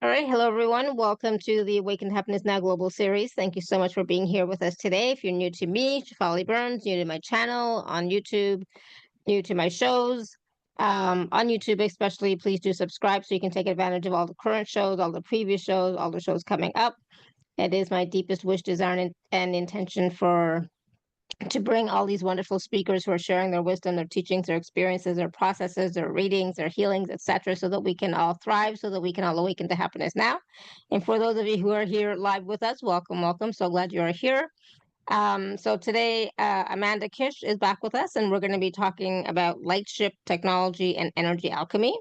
All right. Hello, everyone. Welcome to the Awaken to Happiness Now Global Series. Thank you so much for being here with us today. If you're new to me, shefaliburns, new to my channel on YouTube, new to my shows, on YouTube especially, please do subscribe so you can take advantage of all the current shows, all the previous shows, all the shows coming up. It is my deepest wish, desire, and intention to bring all these wonderful speakers who are sharing their wisdom, their teachings, their experiences, their processes, their readings, their healings, etc., so that we can all thrive, so that we can all awaken to happiness now. And for those of you who are here live with us, welcome, welcome. So glad you are here. So today, Amanda Kish is back with us, and we're going to be talking about lightship technology and energy alchemy.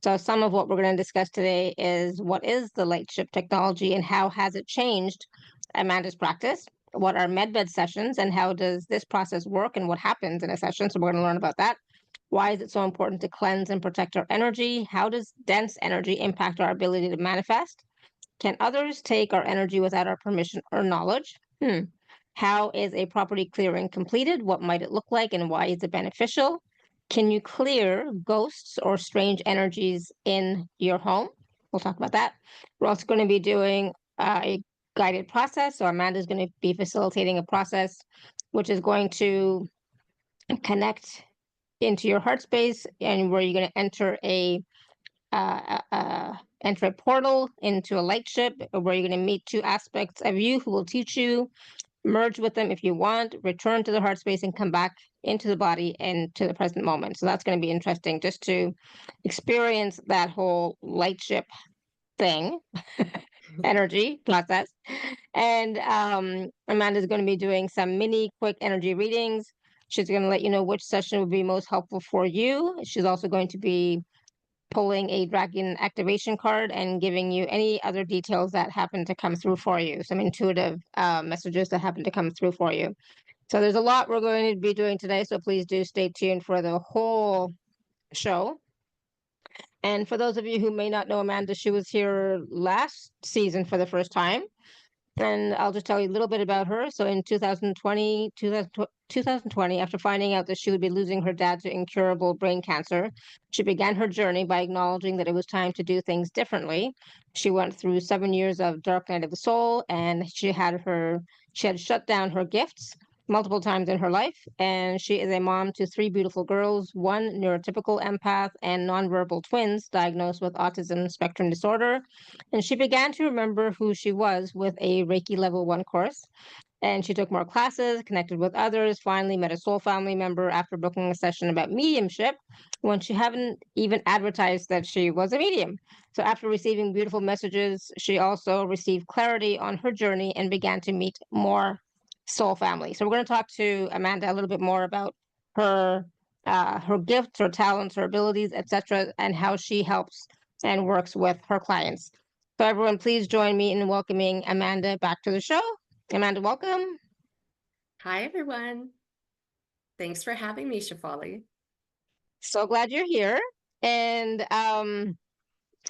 So some of what we're going to discuss today is what is the lightship technology and how has it changed Amanda's practice? What are medbed sessions and how does this process work and what happens in a session? So we're going to learn about that. Why is it so important to cleanse and protect our energy? How does dense energy impact our ability to manifest? Can others take our energy without our permission or knowledge? How is a property clearing completed? What might it look like and why is it beneficial? Can you clear ghosts or strange energies in your home? We'll talk about that. We're also going to be doing a guided process. So Amanda's going to be facilitating a process which is going to connect into your heart space and where you're going to enter a portal into a light ship where you're going to meet two aspects of you who will teach you, merge with them if you want, return to the heart space and come back into the body and to the present moment. So that's going to be interesting just to experience that whole light ship thing, energy process. And Amanda's going to be doing some mini quick energy readings. She's going to let you know which session would be most helpful for you. She's also going to be pulling a dragon activation card and giving you any other details that happen to come through for you, some intuitive messages that happen to come through for you. So there's a lot we're going to be doing today, so please do stay tuned for the whole show. And for those of you who may not know Amanda, she was here last season for the first time. And I'll just tell you a little bit about her. So in 2020, after finding out that she would be losing her dad to incurable brain cancer, she began her journey by acknowledging that it was time to do things differently. She went through 7 years of dark night of the soul, and she had shut down her gifts multiple times in her life. And she is a mom to three beautiful girls, one neurotypical empath, and nonverbal twins diagnosed with autism spectrum disorder. And she began to remember who she was with a Reiki Level 1 course. And she took more classes, connected with others, finally met a soul family member after booking a session about mediumship when she hadn't even advertised that she was a medium. So after receiving beautiful messages, she also received clarity on her journey and began to meet more soul family. So we're going to talk to Amanda a little bit more about her gifts, her talents, her abilities, etc., and how she helps and works with her clients. So everyone, please join me in welcoming Amanda back to the show. Amanda, welcome. Hi, everyone. Thanks for having me, Shefali. So glad you're here. And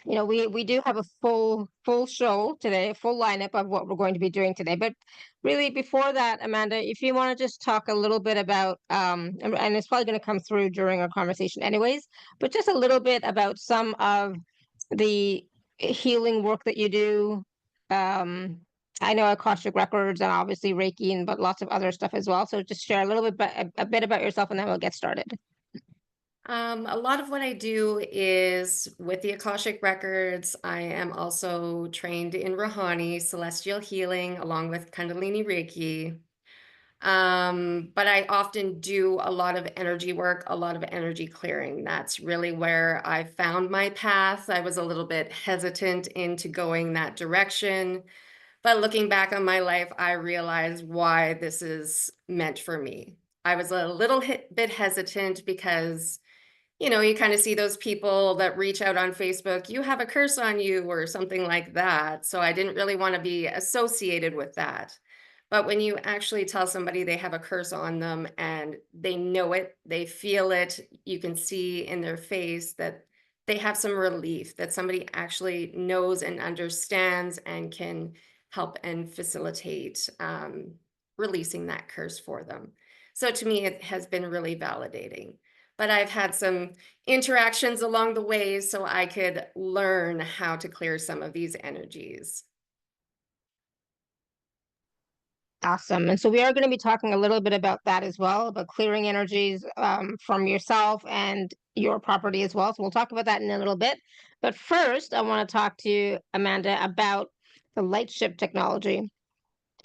we do have a full show today, a full lineup of what we're going to be doing today. But really, before that, Amanda, if you want to just talk a little bit about and it's probably going to come through during our conversation anyways, but just a little bit about some of the healing work that you do. I know Akashic Records and obviously Reiki, but lots of other stuff as well. So just share a little bit, a bit about yourself, and then we'll get started. A lot of what I do is with the Akashic Records. I am also trained in Rahani, celestial healing, along with Kundalini Reiki. But I often do a lot of energy work, a lot of energy clearing. That's really where I found my path. I was a little bit hesitant into going that direction. But looking back on my life, I realized why this is meant for me. I was a little bit hesitant because, you kind of see those people that reach out on Facebook, you have a curse on you or something like that. So I didn't really want to be associated with that. But when you actually tell somebody they have a curse on them and they know it, they feel it, you can see in their face that they have some relief, that somebody actually knows and understands and can help and facilitate releasing that curse for them. So to me, it has been really validating. but I've had some interactions along the way so I could learn how to clear some of these energies. Awesome. And so we are going to be talking a little bit about that as well, about clearing energies from yourself and your property as well. So we'll talk about that in a little bit. But first, I want to talk to Amanda about the Lightship technology.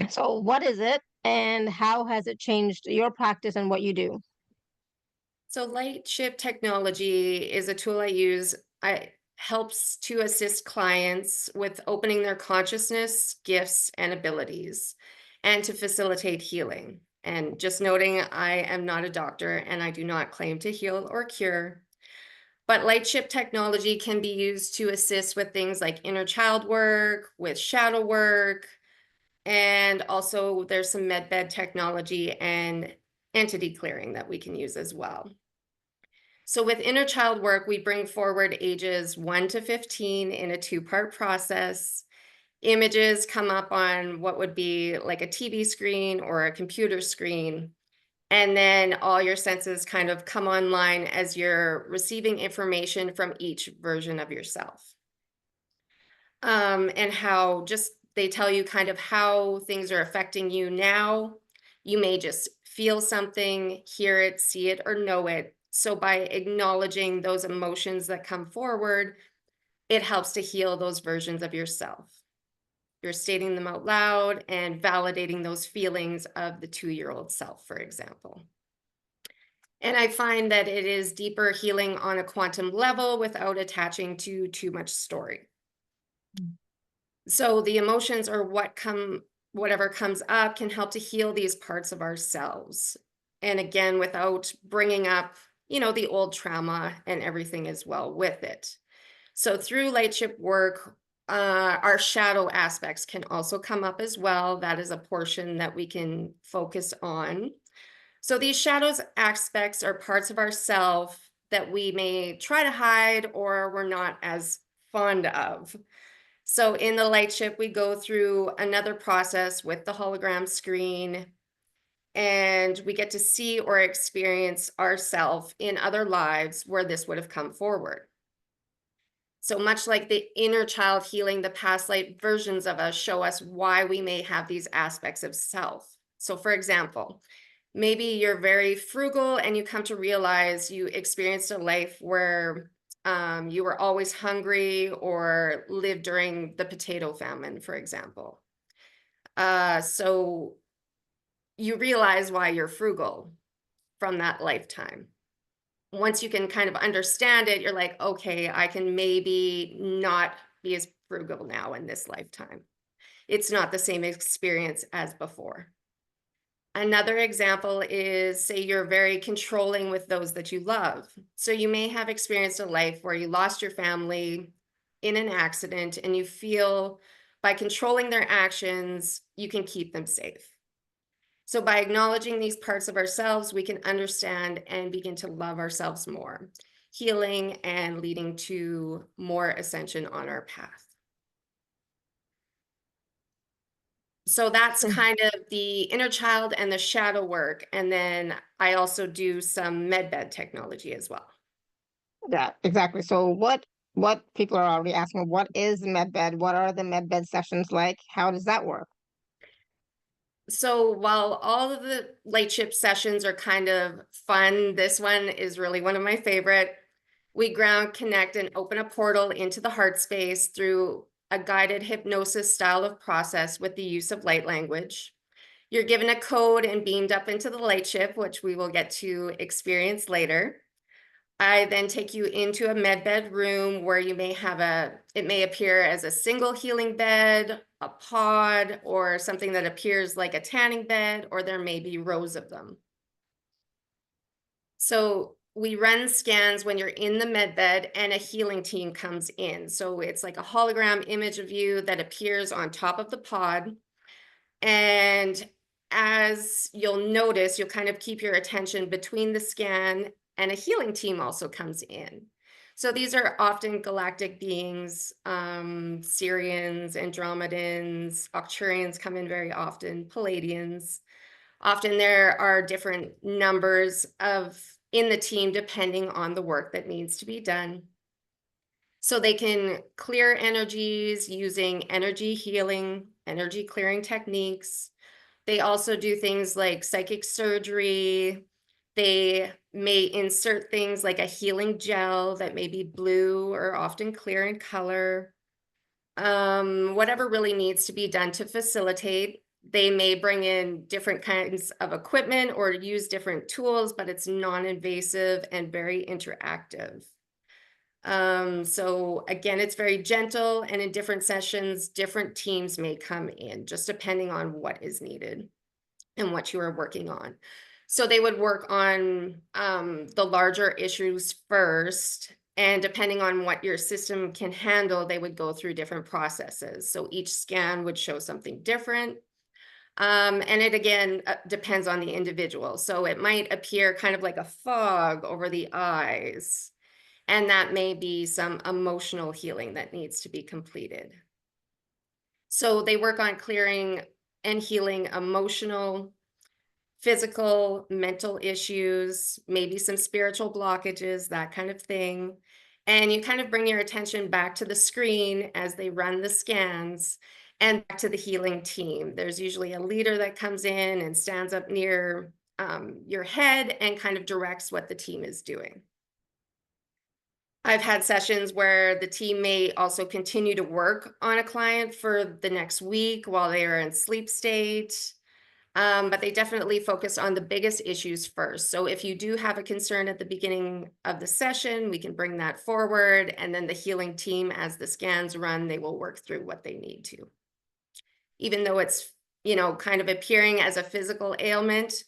So, what is it and how has it changed your practice and what you do? So Lightship technology is a tool I use. I helps to assist clients with opening their consciousness, gifts, and abilities, and to facilitate healing. And just noting, I am not a doctor and I do not claim to heal or cure. But Lightship technology can be used to assist with things like inner child work, with shadow work, and also there's some medbed technology and entity clearing that we can use as well. So with inner child work, we bring forward ages 1 to 15 in a two-part process. Images come up on what would be like a TV screen or a computer screen. And then all your senses kind of come online as you're receiving information from each version of yourself. And how just they tell you kind of how things are affecting you now. You may just feel something, hear it, see it, or know it. So by acknowledging those emotions that come forward, it helps to heal those versions of yourself. You're stating them out loud and validating those feelings of the 2-year-old self, for example. And I find that it is deeper healing on a quantum level without attaching to too much story. So the emotions or whatever comes up can help to heal these parts of ourselves. And again, without bringing up, the old trauma and everything as well with it. So through Lightship work, our shadow aspects can also come up as well. That is a portion that we can focus on. So these shadows aspects are parts of ourself that we may try to hide or we're not as fond of. So in the Lightship, we go through another process with the hologram screen, and we get to see or experience ourself in other lives where this would have come forward. So much like the inner child healing, the past life versions of us show us why we may have these aspects of self. So for example, maybe you're very frugal and you come to realize you experienced a life where you were always hungry or lived during the potato famine, for example. So you realize why you're frugal from that lifetime. Once you can kind of understand it, you're like, okay, I can maybe not be as frugal now in this lifetime. It's not the same experience as before. Another example is, say you're very controlling with those that you love. So you may have experienced a life where you lost your family in an accident and you feel by controlling their actions, you can keep them safe. So by acknowledging these parts of ourselves, we can understand and begin to love ourselves more, healing and leading to more ascension on our path. So that's Mm. kind of the inner child and the shadow work. And then I also do some medbed technology as well. Yeah, exactly. So, what people are already asking, what is medbed? What are the medbed sessions like? How does that work? So while all of the Lightship sessions are kind of fun, this one is really one of my favorite. We ground, connect, and open a portal into the heart space through a guided hypnosis style of process with the use of light language. You're given a code and beamed up into the Lightship, which we will get to experience later. I then take you into a med bed room where you may have it may appear as a single healing bed, a pod, or something that appears like a tanning bed, or there may be rows of them. So we run scans when you're in the med bed and a healing team comes in. So it's like a hologram image of you that appears on top of the pod. And as you'll notice, you'll kind of keep your attention between the scan and a healing team also comes in. So these are often galactic beings, Syrians, Andromedans, Arcturians come in very often, Palladians. Often there are different numbers of in the team depending on the work that needs to be done. So they can clear energies using energy healing, energy clearing techniques. They also do things like psychic surgery. They may insert things like a healing gel that may be blue or often clear in color. Whatever really needs to be done to facilitate. They may bring in different kinds of equipment or use different tools, but it's non-invasive and very interactive. So again, it's very gentle, and in different sessions, different teams may come in, just depending on what is needed and what you are working on. So they would work on the larger issues first, and depending on what your system can handle, they would go through different processes. So each scan would show something different. And it again depends on the individual. So it might appear kind of like a fog over the eyes, and that may be some emotional healing that needs to be completed. So they work on clearing and healing emotional, physical, mental issues, maybe some spiritual blockages, that kind of thing. And you kind of bring your attention back to the screen as they run the scans and back to the healing team. There's usually a leader that comes in and stands up near your head and kind of directs what the team is doing. I've had sessions where the team may also continue to work on a client for the next week while they are in sleep state. But they definitely focus on the biggest issues first. So if you do have a concern at the beginning of the session, we can bring that forward. And then the healing team, as the scans run, they will work through what they need to. Even though it's, kind of appearing as a physical ailment,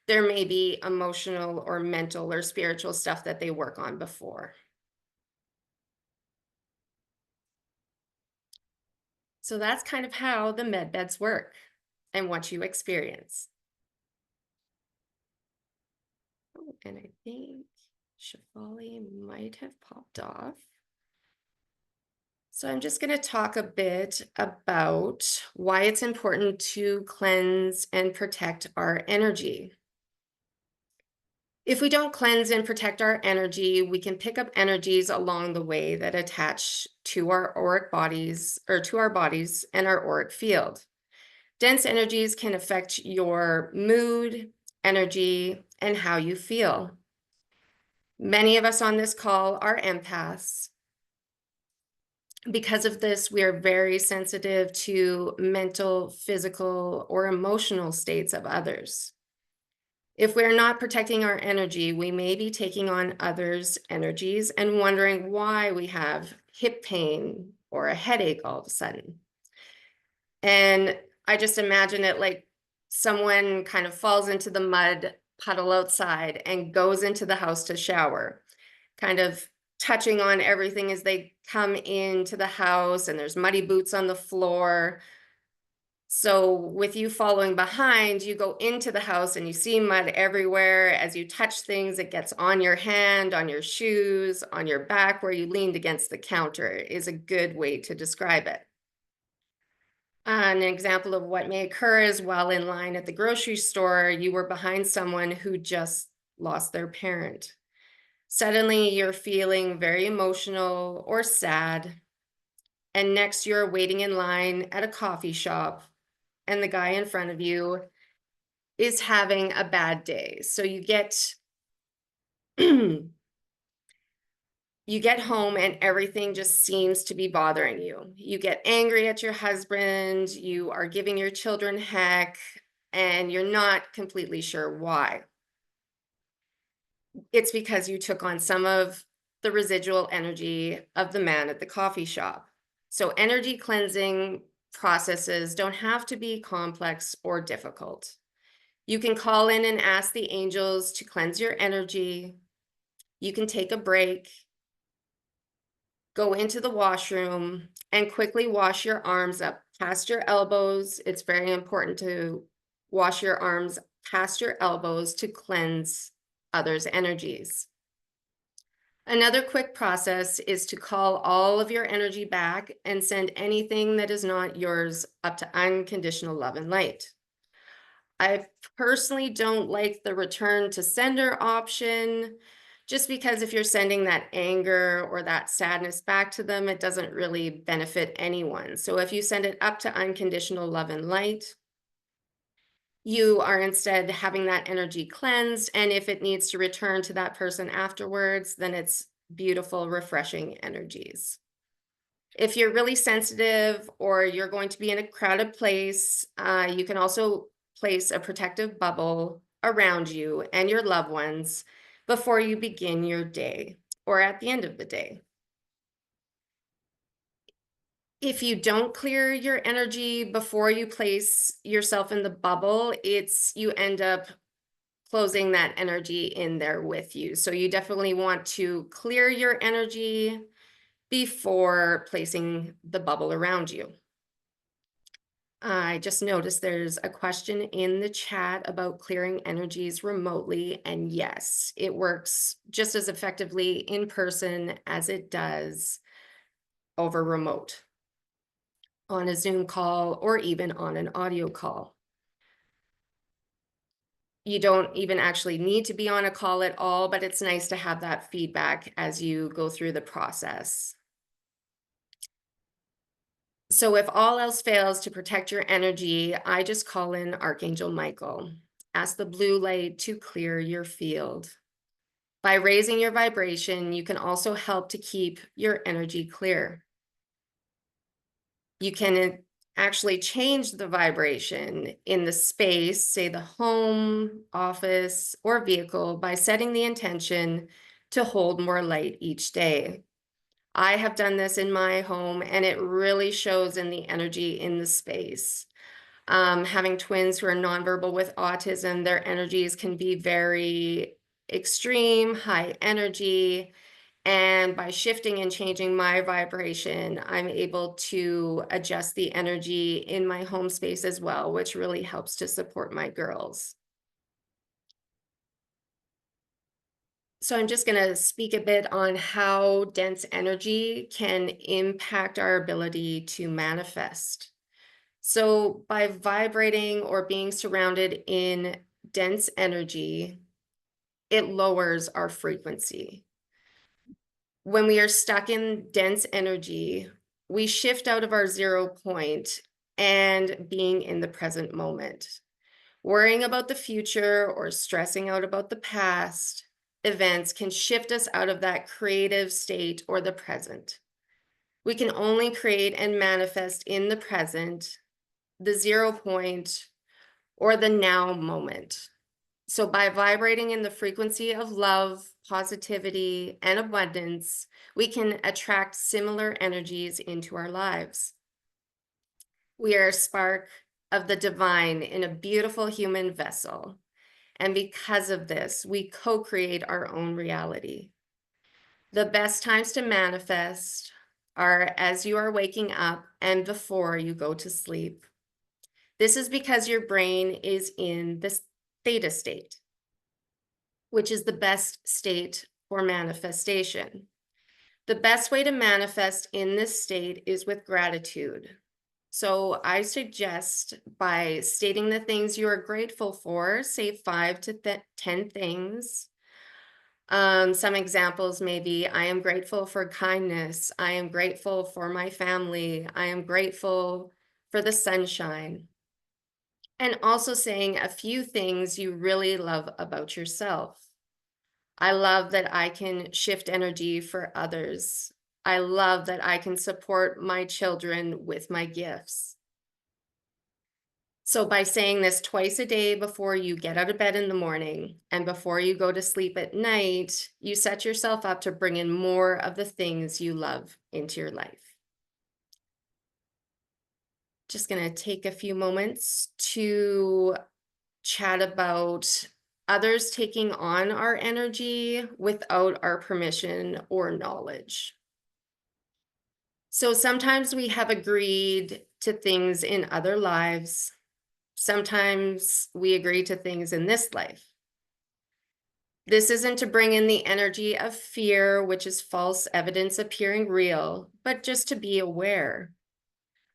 there may be emotional or mental or spiritual stuff that they work on before. So that's kind of how the med beds work and what you experience. Oh, and I think Shefali might have popped off. So I'm just going to talk a bit about why it's important to cleanse and protect our energy. If we don't cleanse and protect our energy, we can pick up energies along the way that attach to our auric bodies, or to our bodies and our auric field. Dense energies can affect your mood, energy, and how you feel. Many of us on this call are empaths. Because of this, we are very sensitive to mental, physical, or emotional states of others. If we're not protecting our energy, we may be taking on others' energies and wondering why we have hip pain or a headache all of a sudden. And I just imagine it like someone kind of falls into the mud puddle outside and goes into the house to shower, kind of touching on everything as they come into the house, and there's muddy boots on the floor. So with you following behind, you go into the house and you see mud everywhere. As you touch things, it gets on your hand, on your shoes, on your back where you leaned against the counter is a good way to describe it. An example of what may occur is while in line at the grocery store, you were behind someone who just lost their parent. Suddenly, you're feeling very emotional or sad. And next, you're waiting in line at a coffee shop, and the guy in front of you is having a bad day. So you get you get home and everything just seems to be bothering you. You get angry at your husband, you are giving your children heck, and you're not completely sure why. It's because you took on some of the residual energy of the man at the coffee shop. So energy cleansing processes don't have to be complex or difficult. You can call in and ask the angels to cleanse your energy. You can take a break, go into the washroom, and quickly wash your arms up past your elbows. It's very important to wash your arms past your elbows to cleanse others' energies. Another quick process is to call all of your energy back and send anything that is not yours up to unconditional love and light. I personally don't like the return to sender option, just because if you're sending that anger or that sadness back to them, it doesn't really benefit anyone. So if you send it up to unconditional love and light, you are instead having that energy cleansed. And if it needs to return to that person afterwards, then it's beautiful, refreshing energies. If you're really sensitive or you're going to be in a crowded place, you can also place a protective bubble around you and your loved ones before you begin your day or at the end of the day. If you don't clear your energy before you place yourself in the bubble, you end up closing that energy in there with you. So you definitely want to clear your energy before placing the bubble around you. I just noticed there's a question in the chat about clearing energies remotely. And yes, it works just as effectively in person as it does over remote on a Zoom call or even on an audio call. You don't even actually need to be on a call at all, but it's nice to have that feedback as you go through the process. So if all else fails to protect your energy, I just call in Archangel Michael. Ask the blue light to clear your field. By raising your vibration, you can also help to keep your energy clear. You can actually change the vibration in the space, say the home, office, or vehicle, by setting the intention to hold more light each day. I have done this in my home, and it really shows in the energy in the space. Having twins who are nonverbal with autism, their energies can be very extreme, high energy. And by shifting and changing my vibration, I'm able to adjust the energy in my home space as well, which really helps to support my girls. So I'm just going to speak a bit on how dense energy can impact our ability to manifest. So by vibrating or being surrounded in dense energy, it lowers our frequency. When we are stuck in dense energy, we shift out of our 0 point and being in the present moment. Worrying about the future or stressing out about the past events can shift us out of that creative state or the present. We can only create and manifest in the present, the 0 point, or the now moment. So by vibrating in the frequency of love, positivity, and abundance, we can attract similar energies into our lives. We are a spark of the divine in a beautiful human vessel. And because of this, we co-create our own reality. The best times to manifest are as you are waking up and before you go to sleep. This is because your brain is in the theta state, which is the best state for manifestation. The best way to manifest in this state is with gratitude. So I suggest by stating the things you are grateful for, say 5 to 10 things. Some examples may be, I am grateful for kindness. I am grateful for my family. I am grateful for the sunshine. And also saying a few things you really love about yourself. I love that I can shift energy for others. I love that I can support my children with my gifts. So by saying this twice a day before you get out of bed in the morning and before you go to sleep at night, you set yourself up to bring in more of the things you love into your life. Just going to take a few moments to chat about others taking on our energy without our permission or knowledge. So sometimes we have agreed to things in other lives. Sometimes we agree to things in this life. This isn't to bring in the energy of fear, which is false evidence appearing real, but just to be aware.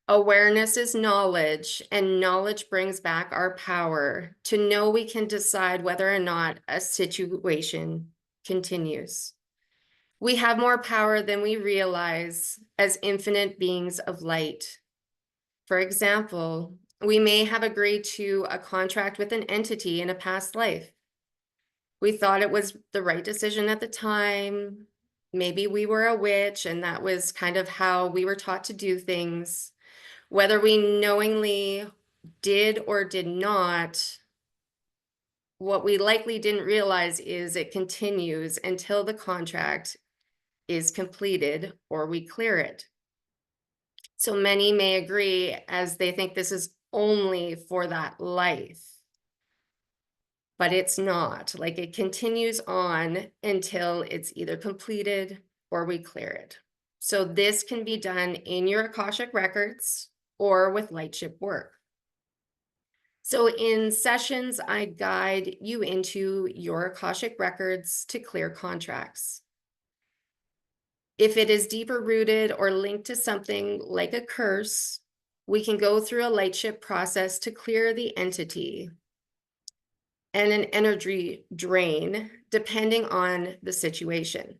Awareness is knowledge, and knowledge brings back our power to know we can decide whether or not a situation continues. We have more power than we realize as infinite beings of light. For example, we may have agreed to a contract with an entity in a past life. We thought it was the right decision at the time. Maybe we were a witch, and that was kind of how we were taught to do things. Whether we knowingly did or did not, what we likely didn't realize is it continues until the contract is completed or we clear it. So many may agree as they think this is only for that life, but it's not. Like, it continues on until it's either completed or we clear it. So this can be done in your Akashic records or with Lightship work. So in sessions, I guide you into your Akashic records to clear contracts. If it is deeper rooted or linked to something like a curse, we can go through a Lightship process to clear the entity and an energy drain, depending on the situation.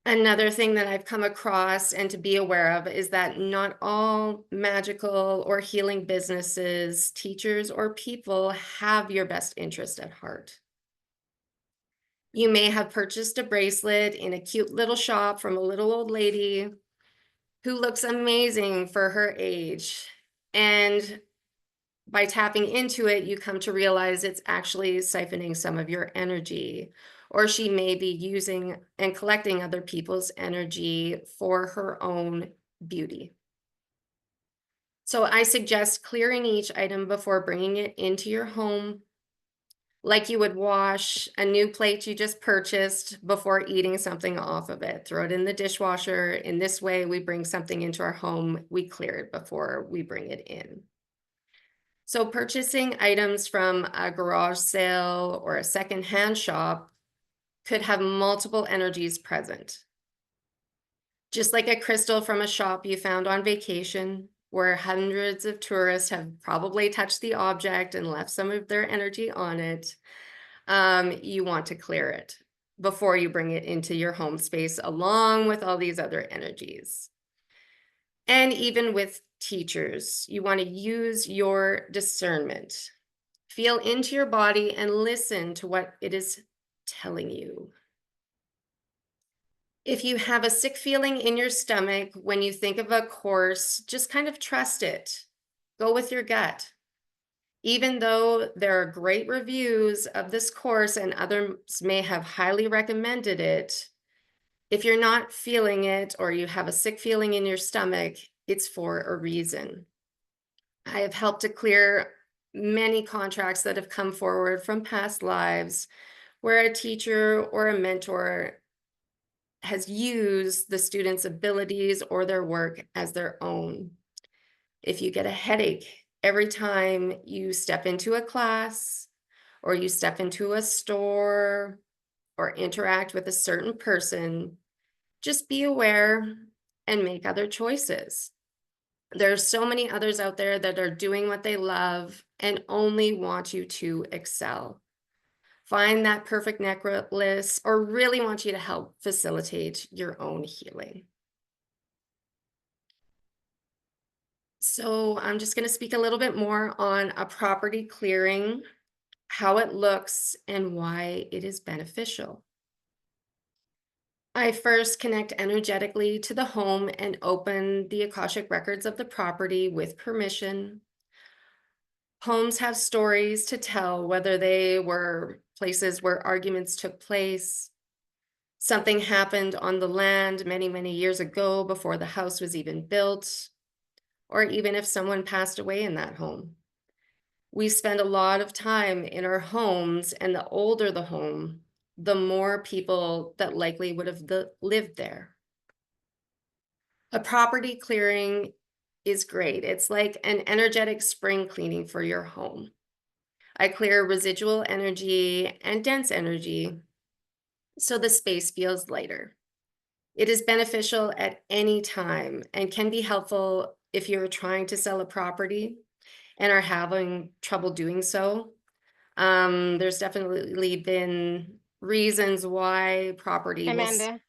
Another thing that I've come across and to be aware of is that not all magical or healing businesses, teachers, or people have your best interest at heart. You may have purchased a bracelet in a cute little shop from a little old lady who looks amazing for her age. And by tapping into it, you come to realize it's actually siphoning some of your energy, or she may be using and collecting other people's energy for her own beauty. So I suggest clearing each item before bringing it into your home, like you would wash a new plate you just purchased before eating something off of it. Throw it in the dishwasher. In this way, we bring something into our home, we clear it before we bring it in. So purchasing items from a garage sale or a secondhand shop could have multiple energies present. Just like a crystal from a shop you found on vacation, where hundreds of tourists have probably touched the object and left some of their energy on it, you want to clear it before you bring it into your home space, along with all these other energies. And even with teachers, you want to use your discernment. Feel into your body and listen to what it is telling you. If you have a sick feeling in your stomach when you think of a course, just kind of trust it. Go with your gut. Even though there are great reviews of this course and others may have highly recommended it, if you're not feeling it or you have a sick feeling in your stomach, it's for a reason. I have helped to clear many contracts that have come forward from past lives where a teacher or a mentor has used the student's abilities or their work as their own. If you get a headache every time you step into a class or you step into a store or interact with a certain person, just be aware and make other choices. There's so many others out there that are doing what they love and only want you to excel. Find that perfect necklace or really want you to help facilitate your own healing. So I'm just going to speak a little bit more on a property clearing, how it looks, and why it is beneficial. I first connect energetically to the home and open the Akashic records of the property with permission. Homes have stories to tell, whether they were places where arguments took place, something happened on the land many, many years ago before the house was even built, or even if someone passed away in that home. We spend a lot of time in our homes, and the older the home, the more people that likely would have lived there. A property clearing is great. It's like an energetic spring cleaning for your home. I clear residual energy and dense energy so the space feels lighter. It is beneficial at any time and can be helpful if you're trying to sell a property and are having trouble doing so. There's definitely been reasons why property will. Amanda,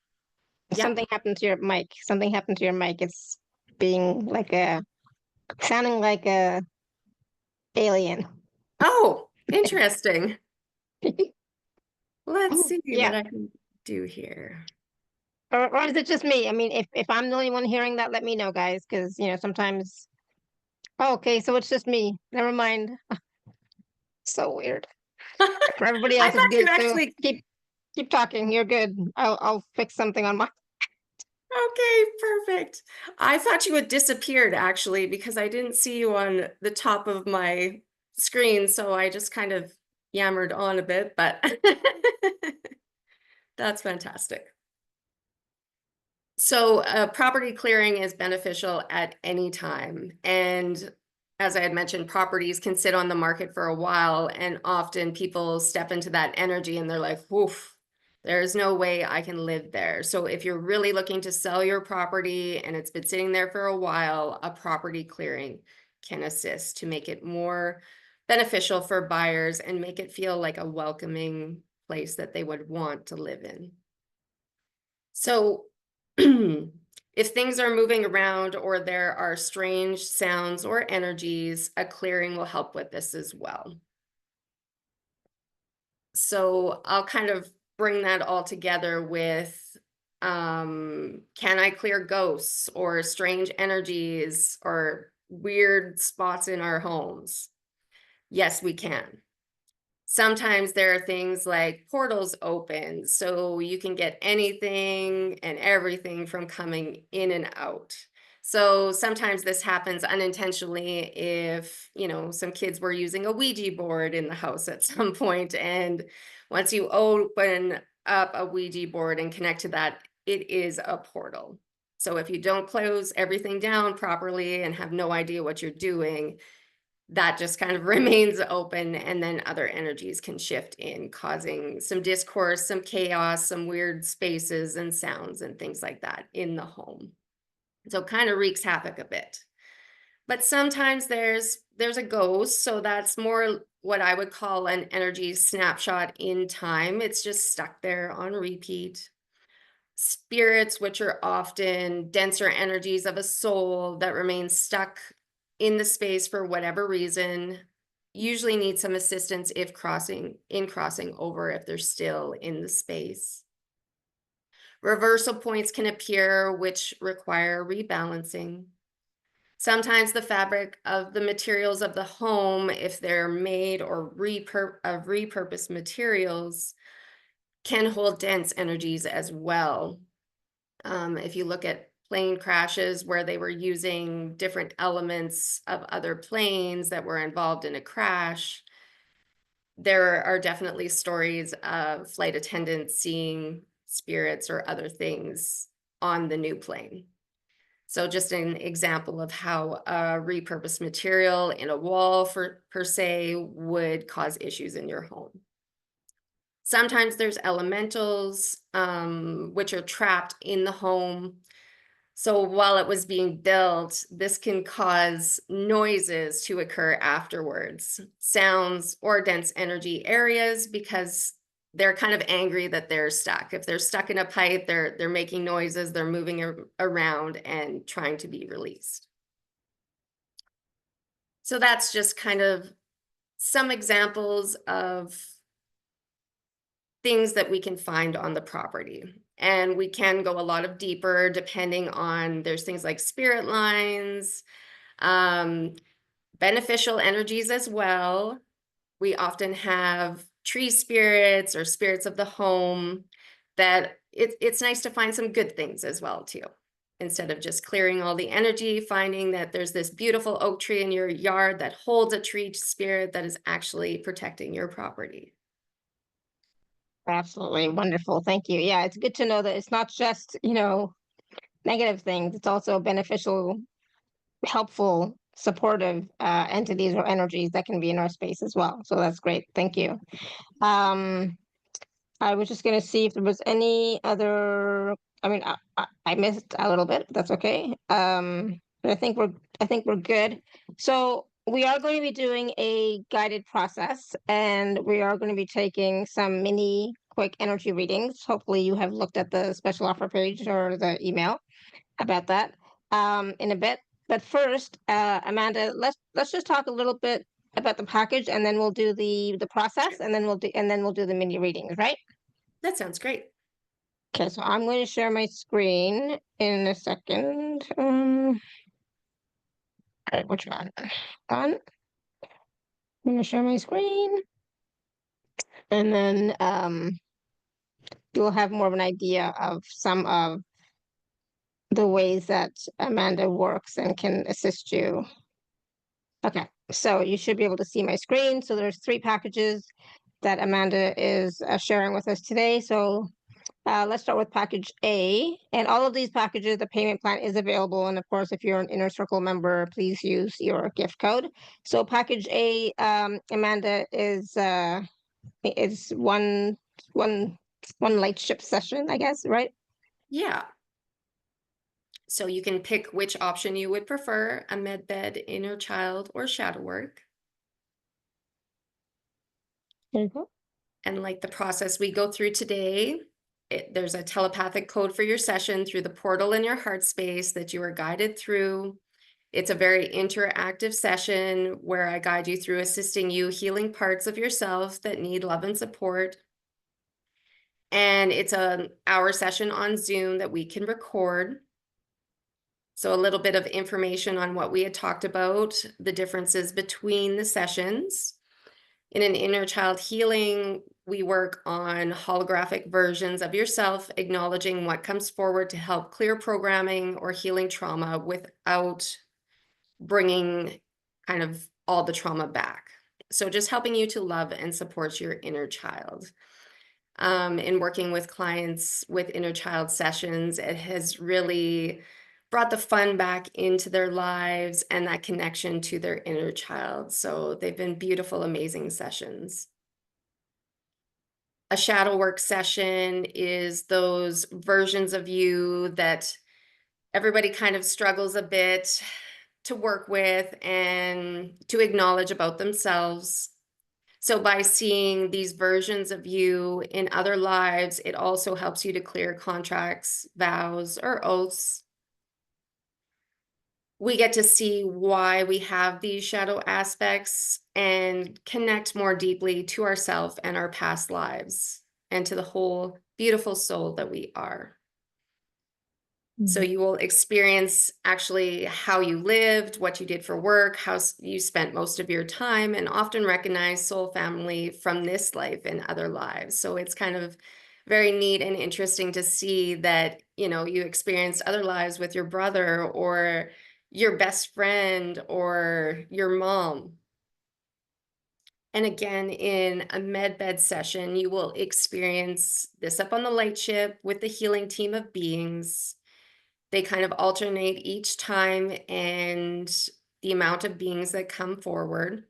Yeah. something happened to your mic. Something happened to your mic. It's being like a sounding like a alien. Oh, interesting. Let's see Yeah. what I can do here. Or is it just me? I mean, if I'm the only one hearing that, let me know, guys, because sometimes. Oh, okay, so it's just me. Never mind. So weird. For everybody I else, it's thought you good. So actually. keep talking. You're good. I'll fix something on my. Okay, perfect. I thought you had disappeared actually because I didn't see you on the top of my screen, so I just kind of yammered on a bit, but that's fantastic. So, property clearing is beneficial at any time. And as I had mentioned, properties can sit on the market for a while, and often people step into that energy and they're like, woof, there's no way I can live there. So, if you're really looking to sell your property and it's been sitting there for a while, a property clearing can assist to make it more beneficial for buyers and make it feel like a welcoming place that they would want to live in. So, if things are moving around or there are strange sounds or energies, a clearing will help with this as well. So, I'll kind of bring that all together with can I clear ghosts or strange energies or weird spots in our homes? Yes, we can. Sometimes there are things like portals open, so you can get anything and everything from coming in and out. So sometimes this happens unintentionally if, some kids were using a Ouija board in the house at some point, and once you open up a Ouija board and connect to that, it is a portal. So if you don't close everything down properly and have no idea what you're doing, that just kind of remains open, and then other energies can shift in, causing some discourse, some chaos, some weird spaces and sounds and things like that in the home. So it kind of wreaks havoc a bit. But sometimes there's a ghost, so that's more what I would call an energy snapshot in time. It's just stuck there on repeat. Spirits, which are often denser energies of a soul that remain stuck in the space for whatever reason, usually need some assistance if crossing over if they're still in the space. Reversal points can appear, which require rebalancing. Sometimes the fabric of the materials of the home, if they're made or of repurposed materials, can hold dense energies as well. If you look at plane crashes where they were using different elements of other planes that were involved in a crash, there are definitely stories of flight attendants seeing spirits or other things on the new plane. So just an example of how a repurposed material in a wall per se would cause issues in your home. Sometimes there's elementals, which are trapped in the home. So while it was being built, this can cause noises to occur afterwards, sounds or dense energy areas, because they're kind of angry that they're stuck. If they're stuck in a pipe, they're making noises, they're moving around and trying to be released. So that's just kind of some examples of things that we can find on the property. And we can go a lot of deeper depending on, there's things like spirit lines, beneficial energies as well. We often have tree spirits or spirits of the home that it's nice to find some good things as well too. Instead of just clearing all the energy, finding that there's this beautiful oak tree in your yard that holds a tree spirit that is actually protecting your property. Absolutely wonderful. Thank you. Yeah, it's good to know that it's not just, negative things. It's also beneficial, helpful, supportive entities or energies that can be in our space as well. So that's great. Thank you. I was just going to see if there was any other I mean, I missed a little bit, but that's okay. But I think we're good. So we are going to be doing a guided process, and we are going to be taking some mini quick energy readings. Hopefully, you have looked at the special offer page or the email about that in a bit. But first, Amanda, let's just talk a little bit about the package, and then we'll do the process, Sure. and then we'll do the mini readings, right? That sounds great. Okay, so I'm going to share my screen in a second. All right, which one? Done. I'm going to share my screen, and then you'll have more of an idea of some of the ways that Amanda works and can assist you. Okay, so you should be able to see my screen. So there's 3 packages that Amanda is sharing with us today. So let's start with package A. And all of these packages, the payment plan is available. And of course, if you're an Inner Circle member, please use your gift code. So package A, Amanda, is one lightship session, I guess, right? Yeah. So you can pick which option you would prefer, a med bed, inner child, or shadow work. There you go. And like the process we go through today, there's a telepathic code for your session through the portal in your heart space that you are guided through. It's a very interactive session where I guide you through assisting you healing parts of yourself that need love and support. And it's an hour session on Zoom that we can record. So a little bit of information on what we had talked about, the differences between the sessions. In an inner child healing, we work on holographic versions of yourself, acknowledging what comes forward to help clear programming or healing trauma without bringing kind of all the trauma back. So just helping you to love and support your inner child. In working with clients with inner child sessions, it has really brought the fun back into their lives and that connection to their inner child. So they've been beautiful, amazing sessions. A shadow work session is those versions of you that everybody kind of struggles a bit to work with and to acknowledge about themselves. So by seeing these versions of you in other lives, it also helps you to clear contracts, vows, or oaths. We get to see why we have these shadow aspects and connect more deeply to ourselves and our past lives and to the whole beautiful soul that we are. So you will experience actually how you lived, what you did for work, how you spent most of your time, and often recognize soul family from this life and other lives. So it's kind of very neat and interesting to see that, you know, you experienced other lives with your brother or your best friend or your mom. And again, in a med bed session, you will experience this up on the Lightship with the healing team of beings. They kind of alternate each time and the amount of beings that come forward.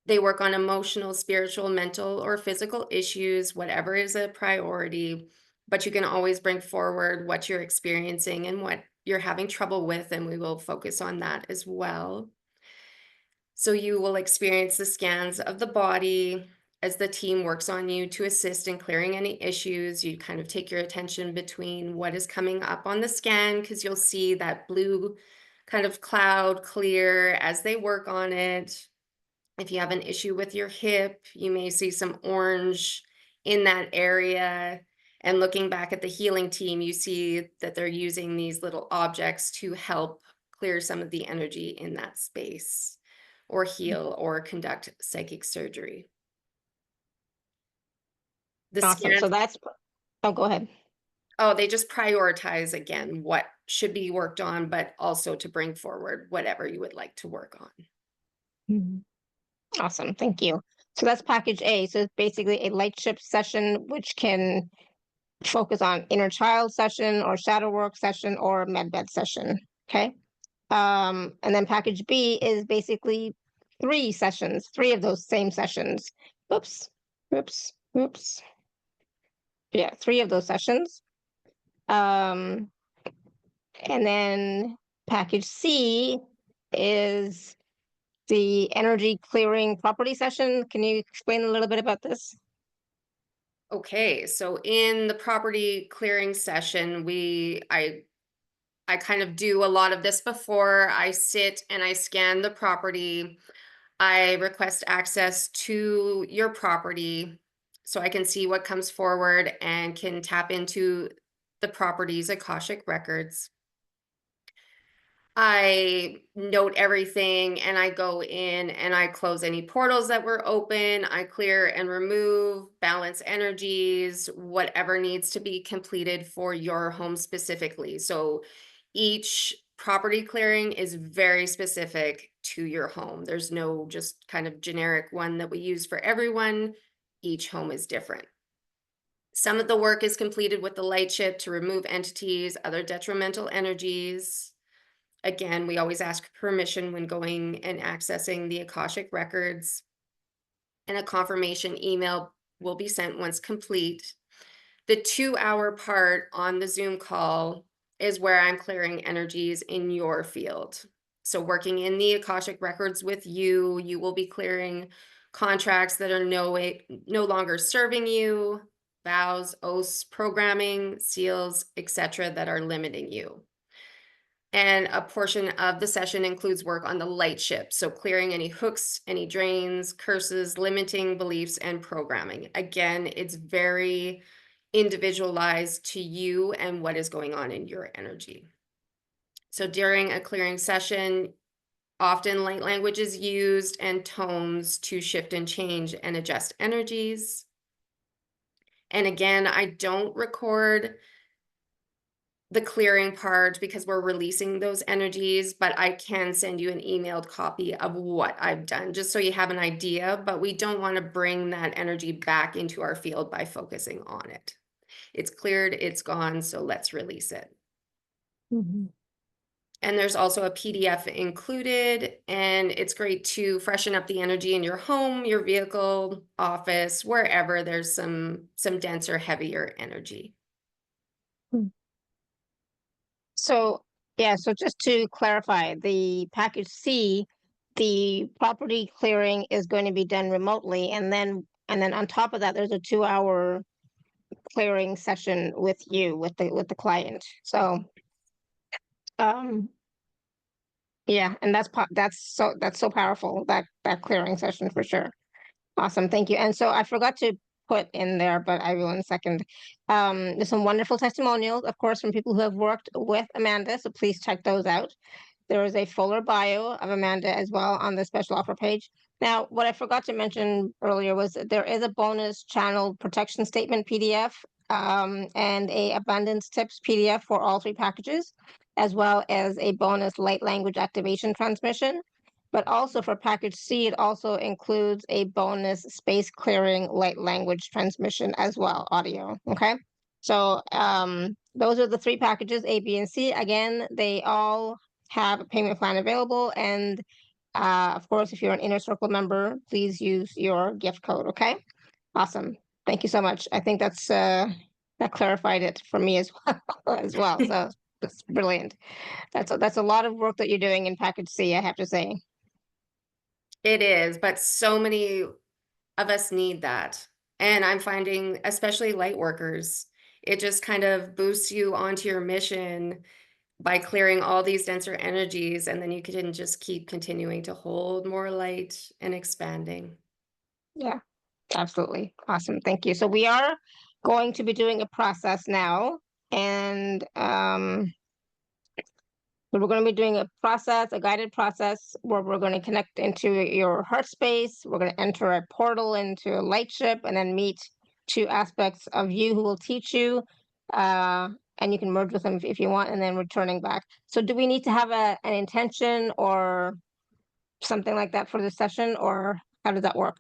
They work on emotional, spiritual, mental, or physical issues, whatever is a priority. But you can always bring forward what you're experiencing and what you're having trouble with, and we will focus on that as well. So you will experience the scans of the body as the team works on you to assist in clearing any issues. You kind of take your attention between what is coming up on the scan because you'll see that blue kind of cloud clear as they work on it. If you have an issue with your hip, you may see some orange in that area. And looking back at the healing team, you see that they're using these little objects to help clear some of the energy in that space or heal or conduct psychic surgery. The Awesome. So scans, oh, go ahead. oh, they just prioritize again what should be worked on, but also to bring forward whatever you would like to work on. Mhm. Awesome. Thank you. So that's package A. So it's basically a lightship session, which can focus on inner child session or shadow work session or med bed session. Okay. And then package B is basically 3 sessions, 3 of those same sessions. Oops, oops, oops. Yeah, 3 of those sessions. Um, and then package C is the energy clearing property session. Can you explain a little bit about this? Okay, so in the property clearing session, I kind of do a lot of this before I sit and I scan the property. I request access to your property so I can see what comes forward and can tap into the property's Akashic records. I note everything and I go in and I close any portals that were open. I clear and remove, balance energies, whatever needs to be completed for your home specifically. So each property clearing is very specific to your home. There's no just kind of generic one that we use for everyone. Each home is different. Some of the work is completed with the Lightship to remove entities, other detrimental energies. Again, we always ask permission when going and accessing the Akashic records, and a confirmation email will be sent once complete. The 2-hour part on the Zoom call is where I'm clearing energies in your field. So, working in the Akashic records with you, you will be clearing contracts that are no longer serving you, vows, oaths, programming, seals, etc., that are limiting you. And a portion of the session includes work on the light ship. So, clearing any hooks, any drains, curses, limiting beliefs, and programming. Again, it's very individualized to you and what is going on in your energy. So, during a clearing session, often light language is used and tones to shift and change and adjust energies. And again, I don't record the clearing part because we're releasing those energies, but I can send you an emailed copy of what I've done just so you have an idea. But we don't want to bring that energy back into our field by focusing on it. It's cleared, it's gone, so let's release it. Mhm. And there's also a PDF included, and it's great to freshen up the energy in your home, your vehicle, office, wherever there's some denser, heavier energy. So, yeah, so just to clarify, the package C, the property clearing is going to be done remotely, and then on top of that, there's a 2-hour clearing session with you, with the client. So, um, yeah, and that's so powerful, that clearing session for sure. Awesome, thank you. And so I forgot to put in there, but I will in a second. There's some wonderful testimonials, of course, from people who have worked with Amanda, so please check those out. There is a fuller bio of Amanda as well on the special offer page. Now, what I forgot to mention earlier was that there is a bonus channel protection statement PDF, and a abundance tips PDF for all three packages, as well as a bonus light language activation transmission. But also for package C, it also includes a bonus space clearing light language transmission as well, audio. Okay. So those are the three packages, A, B, and C. Again, they all have a payment plan available. And of course, if you're an Inner Circle member, please use your gift code. Okay. Awesome. Thank you so much. I think that clarified it for me as well as well. So that's brilliant. That's a lot of work that you're doing in package C, I have to say. It is, but so many of us need that. And I'm finding, especially light workers, it just kind of boosts you onto your mission by clearing all these denser energies. And then you can just keep continuing to hold more light and expanding. Yeah, absolutely. Awesome. Thank you. So we are going to be doing a process now. And so we're going to be doing a guided process where we're going to connect into your heart space. We're going to enter a portal into a lightship and then meet two aspects of you who will teach you. And you can merge with them if you want, and then returning back. So do we need to have an intention or something like that for the session, or how does that work?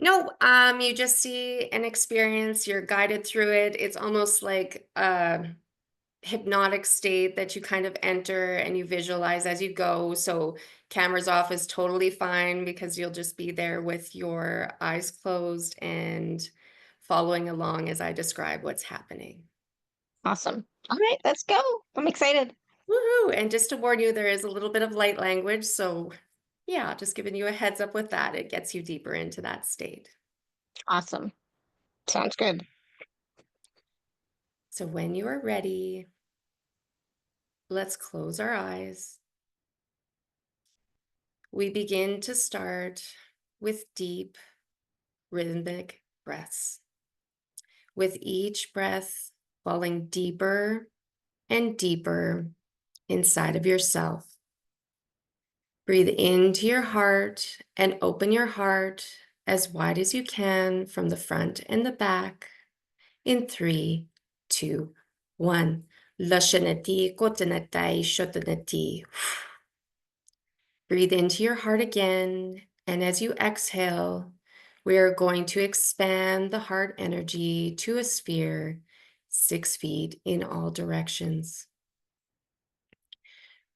No, you just see an experience, you're guided through it. It's almost like a hypnotic state that you kind of enter and you visualize as you go. So cameras off is totally fine because you'll just be there with your eyes closed and following along as I describe what's happening. Awesome. All right, let's go. I'm excited. Woohoo! And just to warn you, there is a little bit of light language. So, yeah, just giving you a heads up with that. It gets you deeper into that state. Awesome. Sounds good. So, when you are ready, let's close our eyes. We begin to start with deep, rhythmic breaths. With each breath falling deeper and deeper inside of yourself. Breathe into your heart and open your heart as wide as you can from the front and the back in 3, 2, 1. Lashanati kotanatai shotanati. Breathe into your heart again, and as you exhale, we are going to expand the heart energy to a sphere 6 feet in all directions.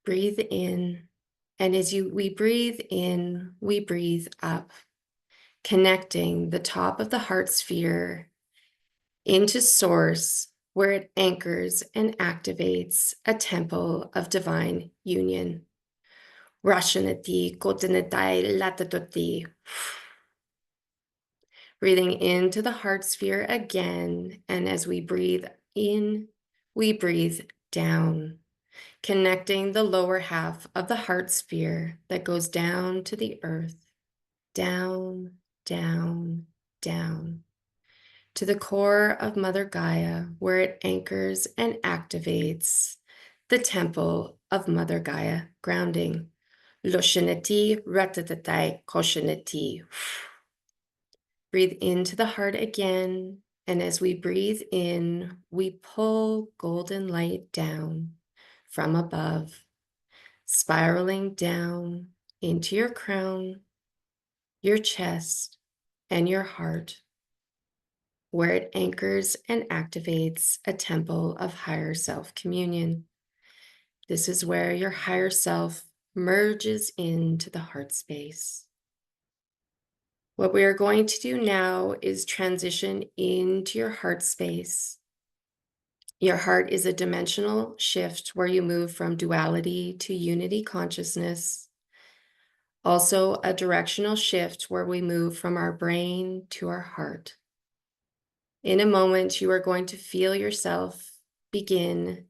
Breathe in, and as we breathe in, we breathe up, connecting the top of the heart sphere into source, where it anchors and activates a temple of divine union. Rashanati kotanatai latatoti. Breathing into the heart sphere again, and as we breathe in, we breathe down, connecting the lower half of the heart sphere that goes down to the earth, down, down, down, to the core of Mother Gaia, where it anchors and activates the temple of Mother Gaia grounding. Loshinati ratatatai koshinati. Breathe into the heart again, and as we breathe in, we pull golden light down from above, spiraling down into your crown, your chest, and your heart, where it anchors and activates a temple of higher self communion. This is where your higher self merges into the heart space. What we are going to do now is transition into your heart space. Your heart is a dimensional shift where you move from duality to unity consciousness. Also, a directional shift where we move from our brain to our heart. In a moment, you are going to feel yourself begin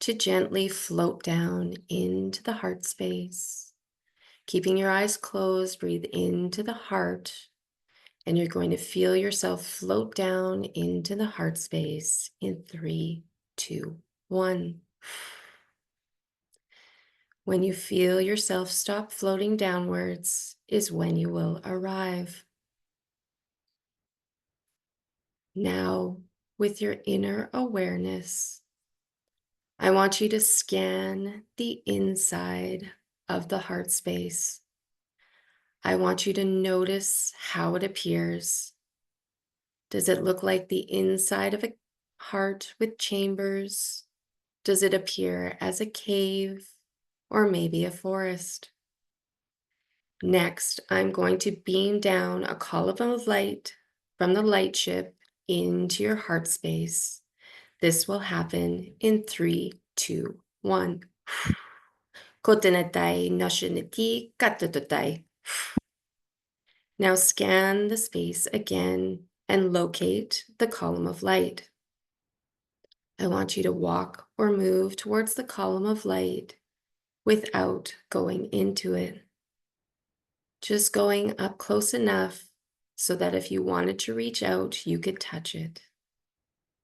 to gently float down into the heart space. Keeping your eyes closed, breathe into the heart, and you're going to feel yourself float down into the heart space in 3, 2, 1. When you feel yourself stop floating downwards is when you will arrive. Now, with your inner awareness, I want you to scan the inside of the heart space. I want you to notice how it appears. Does it look like the inside of a heart with chambers? Does it appear as a cave or maybe a forest? Next, I'm going to beam down a column of light from the lightship into your heart space. This will happen in 3, 2, 1. Kotenatai noshinati katatotai. Now scan the space again and locate the column of light. I want you to walk or move towards the column of light without going into it. Just going up close enough so that if you wanted to reach out, you could touch it.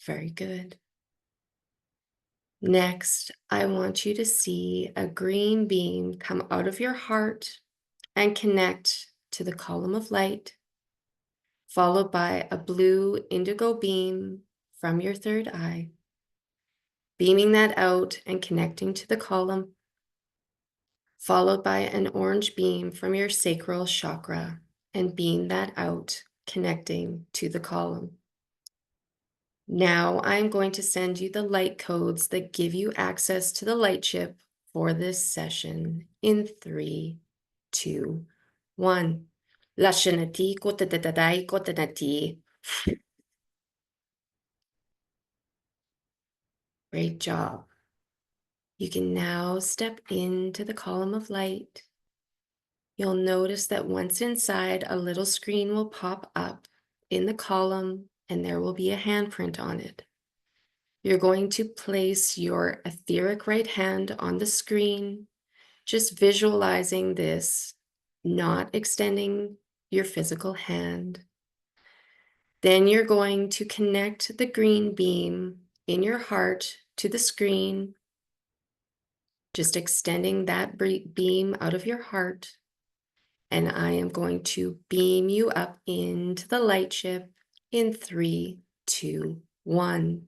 Very good. Next, I want you to see a green beam come out of your heart and connect to the column of light, followed by a blue indigo beam from your third eye, beaming that out and connecting to the column, followed by an orange beam from your sacral chakra and beam that out, connecting to the column. Now I'm going to send you the light codes that give you access to the lightship for this session in 3, 2, 1. Lashanati kotadadadai kotanati. Great job. You can now step into the column of light. You'll notice that once inside, a little screen will pop up in the column and there will be a handprint on it. You're going to place your etheric right hand on the screen, just visualizing this, not extending your physical hand. Then you're going to connect the green beam in your heart to the screen, just extending that beam out of your heart. And I am going to beam you up into the light ship in 3, 2, 1.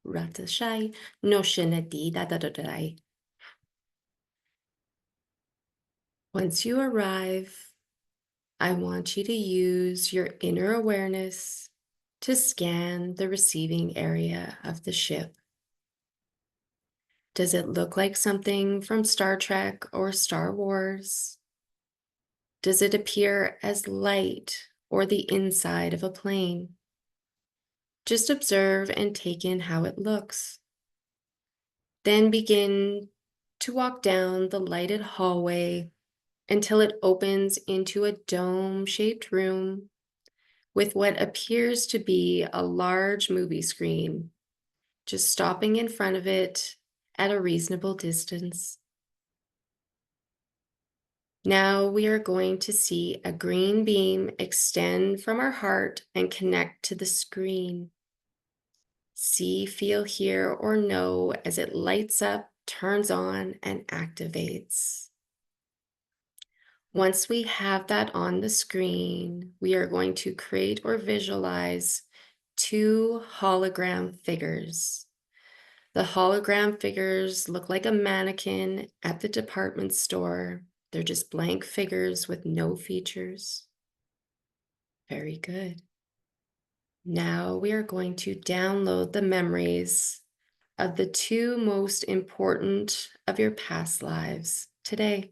Ratashai, no shinadi da da da da. Once you arrive, I want you to use your inner awareness to scan the receiving area of the ship. Does it look like something from Star Trek or Star Wars? Does it appear as light or the inside of a plane? Just observe and take in how it looks. Then begin to walk down the lighted hallway until it opens into a dome-shaped room with what appears to be a large movie screen, just stopping in front of it at a reasonable distance. Now we are going to see a green beam extend from our heart and connect to the screen. See, feel, hear, or know as it lights up, turns on, and activates. Once we have that on the screen, we are going to create or visualize 2 hologram figures. The hologram figures look like a mannequin at the department store. They're just blank figures with no features. Very good. Now we are going to download the memories of the 2 most important of your past lives today.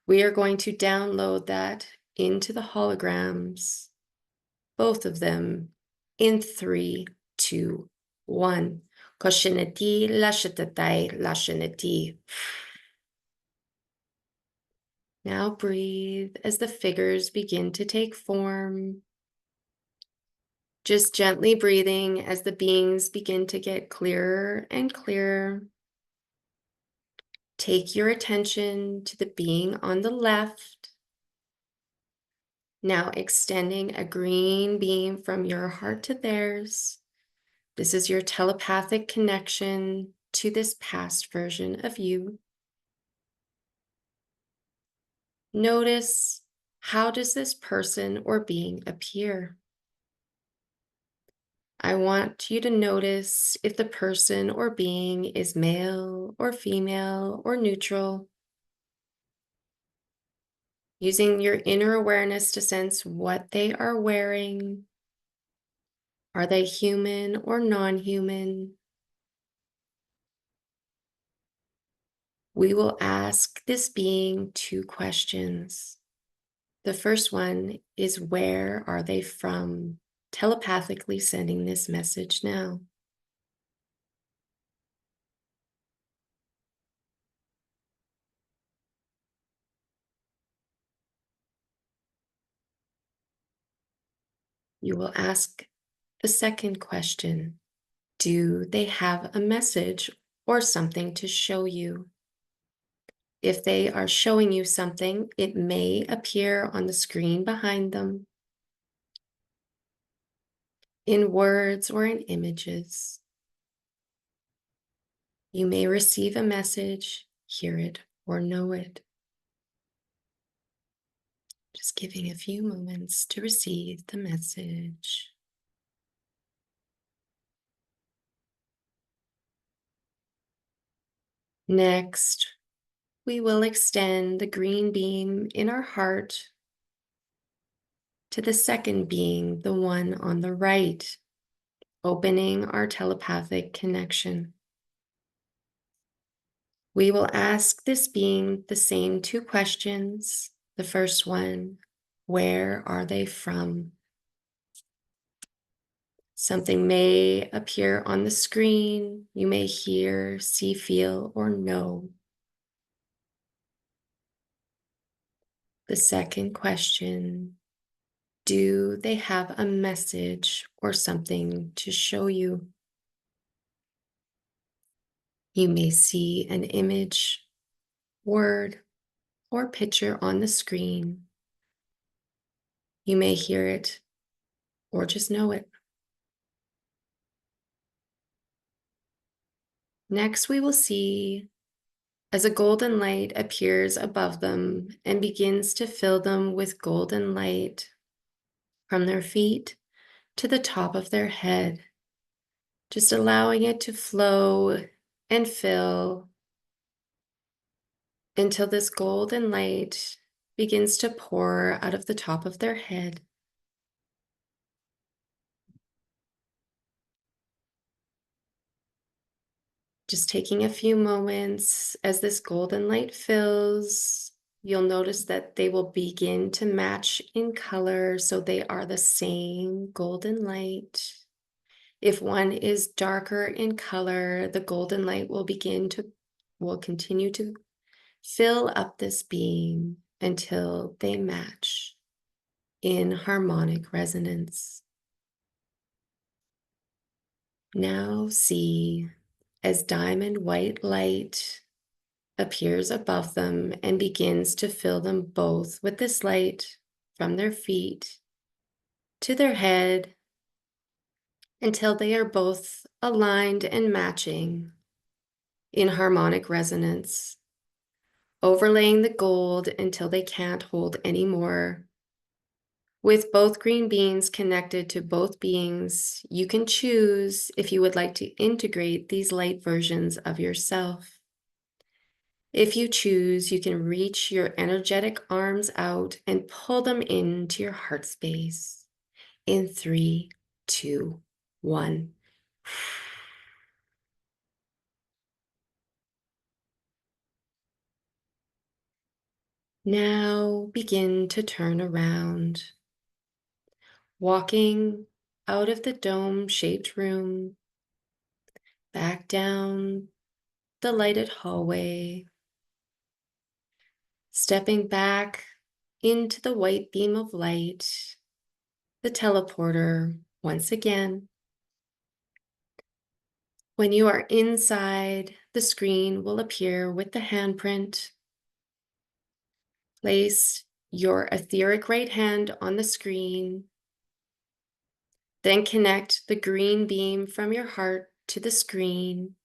We are going to download that into the holograms, both of them, in 3, 2, 1. Koshinati lashitatai lashinati. Now breathe as the figures begin to take form. Just gently breathing as the beings begin to get clearer and clearer. Take your attention to the being on the left. Now extending a green beam from your heart to theirs. This is your telepathic connection to this past version of you. Notice, how does this person or being appear? I want you to notice if the person or being is male or female or neutral. Using your inner awareness to sense what they are wearing. Are they human or non-human? We will ask this being 2 questions. The first one is, where are they from? Telepathically sending this message now. You will ask the second question. Do they have a message or something to show you? If they are showing you something, it may appear on the screen behind them, in words or in images. You may receive a message, hear it, or know it. Just giving a few moments to receive the message. Next, we will extend the green beam in our heart to the second being, the one on the right, opening our telepathic connection. We will ask this being the same 2 questions. The first one, where are they from? Something may appear on the screen. You may hear, see, feel, or know. The second question, do they have a message or something to show you? You may see an image, word, or picture on the screen. You may hear it or just know it. Next, we will see as a golden light appears above them and begins to fill them with golden light from their feet to the top of their head, just allowing it to flow and fill until this golden light begins to pour out of the top of their head. Just taking a few moments as this golden light fills, you'll notice that they will begin to match in color, so they are the same golden light. If one is darker in color, the golden light will continue to fill up this beam until they match in harmonic resonance. Now see as diamond white light appears above them and begins to fill them both with this light from their feet to their head until they are both aligned and matching in harmonic resonance, overlaying the gold until they can't hold anymore. With both green beans connected to both beings, you can choose if you would like to integrate these light versions of yourself. If you choose, you can reach your energetic arms out and pull them into your heart space in 3, 2, 1. Now begin to turn around, walking out of the dome-shaped room, back down the lighted hallway, stepping back into the white beam of light, the teleporter once again. When you are inside, the screen will appear with the handprint. Place your etheric right hand on the screen. Then connect the green beam from your heart to the screen,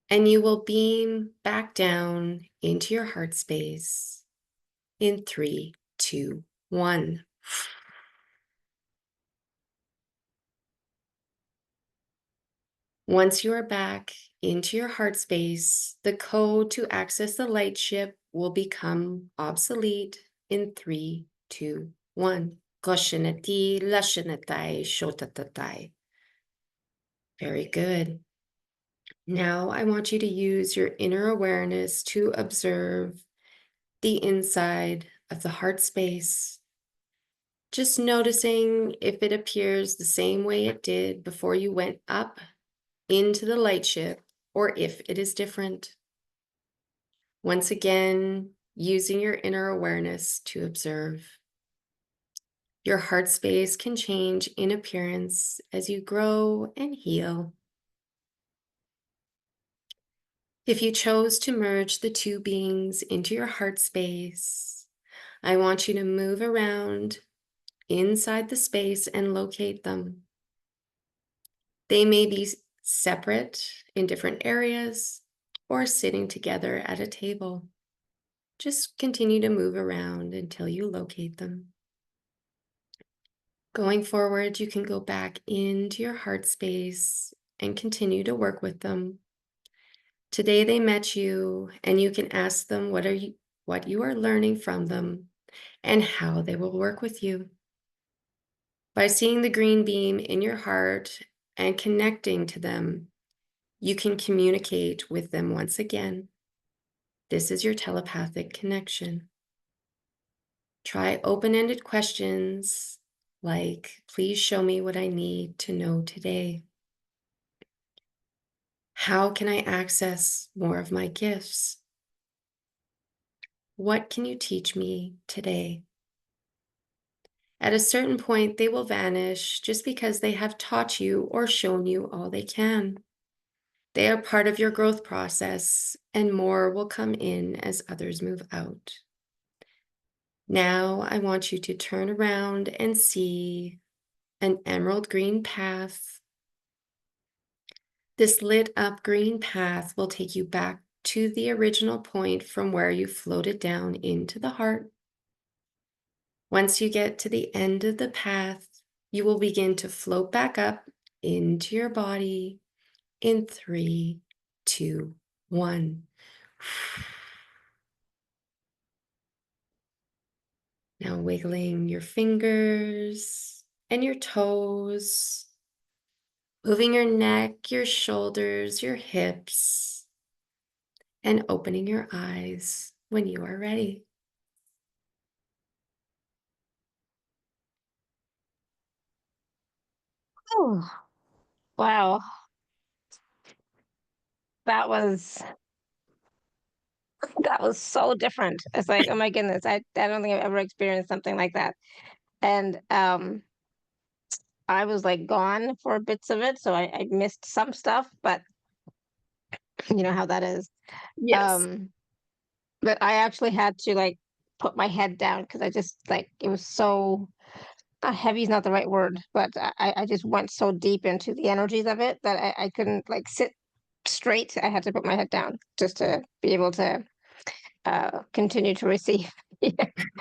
and you will beam back down into your heart space in 3, 2, 1. Once you are back into your heart space, the code to access the lightship will become obsolete in 3, 2, 1. Koshinati, lashinatai, shotatatai. Very good. Now I want you to use your inner awareness to observe the inside of the heart space. Just noticing if it appears the same way it did before you went up into the lightship, or if it is different. Once again, using your inner awareness to observe. Your heart space can change in appearance as you grow and heal. If you chose to merge the two beings into your heart space, I want you to move around inside the space and locate them. They may be separate in different areas or sitting together at a table. Just continue to move around until you locate them. Going forward, you can go back into your heart space and continue to work with them. Today they met you, and you can ask them what you are learning from them and how they will work with you. By seeing the green beam in your heart and connecting to them, you can communicate with them once again. This is your telepathic connection. Try open-ended questions like, please show me what I need to know today. How can I access more of my gifts? What can you teach me today? At a certain point, they will vanish just because they have taught you or shown you all they can. They are part of your growth process, and more will come in as others move out. Now, I want you to turn around and see an emerald green path. This lit up green path will take you back to the original point from where you floated down into the heart. Once you get to the end of the path, you will begin to float back up into your body in 3, 2, 1. Now wiggling your fingers and your toes, moving your neck, your shoulders, your hips, and opening your eyes when you are ready. Oh, wow. That was that was so different. It's like, oh my goodness, I don't think I've ever experienced something like that. And I was like gone for bits of it, so I missed some stuff, but you know how that is. Yes. Um, but I actually had to like put my head down because I just like it was so heavy is not the right word, but I just went so deep into the energies of it that I couldn't like sit straight. I had to put my head down just to be able to continue to receive. Yeah.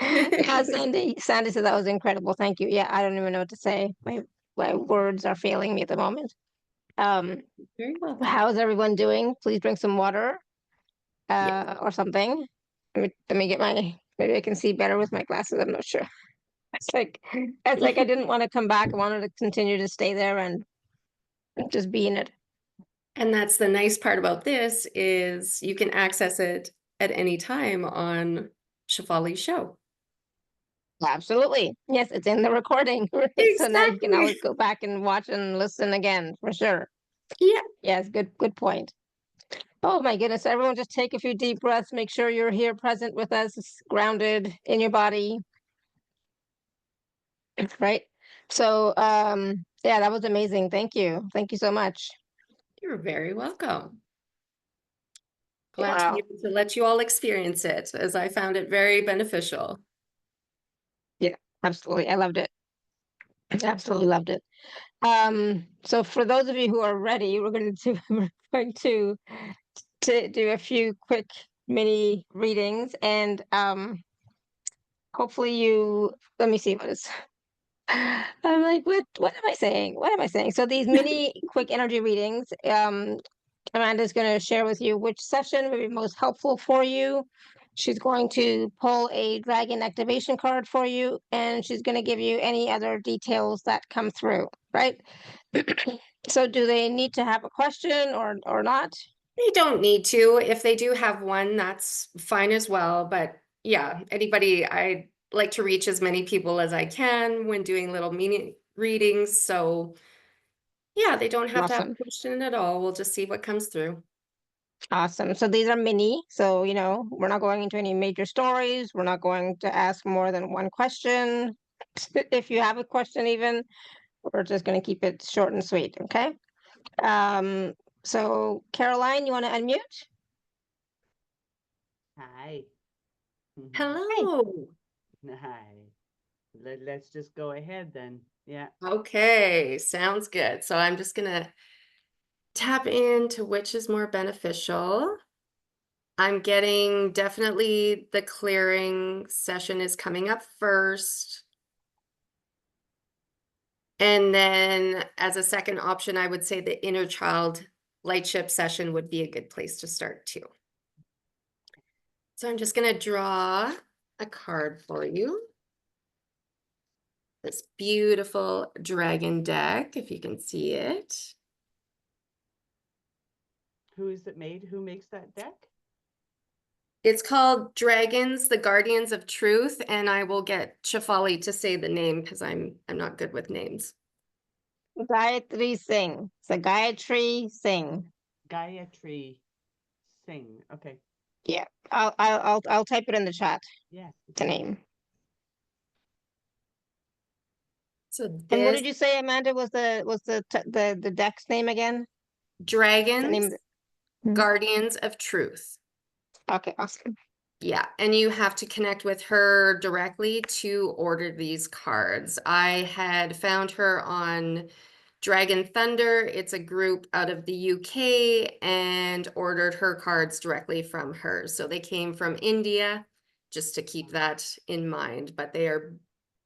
Yeah, Sandy said that was incredible. Thank you. Yeah, I don't even know what to say. My words are failing me at the moment. Um, Very welcome. how's everyone doing? Please drink some water Yes. or something. Let me get my, maybe I can see better with my glasses. I'm not sure. It's like I didn't want to come back. I wanted to continue to stay there and just be in it. And that's the nice part about this is you can access it at any time on Shefali's show. Absolutely. Yes, it's in the recording, right? So now you can Exactly. always go back and watch and listen again for sure. Yeah. Yes, good point. Oh my goodness, everyone just take a few deep breaths. Make sure you're here present with us, grounded in your body, right? So yeah, that was amazing. Thank you. Thank you so much. You're very welcome. Glad to be Wow. able to let you all experience it, as I found it very beneficial. Yeah, absolutely. I loved it. Absolutely loved it. So for those of you who are ready, we're going to we're going to do a few quick mini readings and hopefully you let me see what is I'm like, what am I saying? What am I saying? So these mini quick energy readings, Amanda's going to share with you which session would be most helpful for you. She's going to pull a dragon activation card for you, and she's going to give you any other details that come through, right? So do they need to have a question or not? They don't need to. If they do have one, that's fine as well. But yeah, anybody, I like to reach as many people as I can when doing little mini readings. So yeah, they don't have to have Awesome. a question at all. We'll just see what comes through. Awesome. So these are mini. So, we're not going into any major stories. We're not going to ask more than one question. If you have a question, even, we're just going to keep it short and sweet. Okay. Um, so Caroline, you want to unmute? Hi. Hey. Hello. Hi. Let's just go ahead then. Yeah. Okay, sounds good. So I'm just gonna tap into which is more beneficial. I'm getting definitely the clearing session is coming up first. And then as a second option, I would say the inner child lightship session would be a good place to start too. So I'm just gonna draw a card for you. This beautiful dragon deck, if you can see it. Who is it made? Who makes that deck? It's called Dragons, the Guardians of Truth, and I will get Shefali to say the name because I'm not good with names. Gayatri Singh. It's a Gayatri Singh. Gayatri Singh. Okay. Yeah, I'll type it in the chat. Yeah. The name. So And what this did you say, Amanda? Was the deck's name again? The Dragons, name of the... Guardians of Truth. Okay, awesome. Yeah, and you have to connect with her directly to order these cards. I had found her on Dragon Thunder. It's a group out of the UK, and ordered her cards directly from her. So they came from India, just to keep that in mind. But they are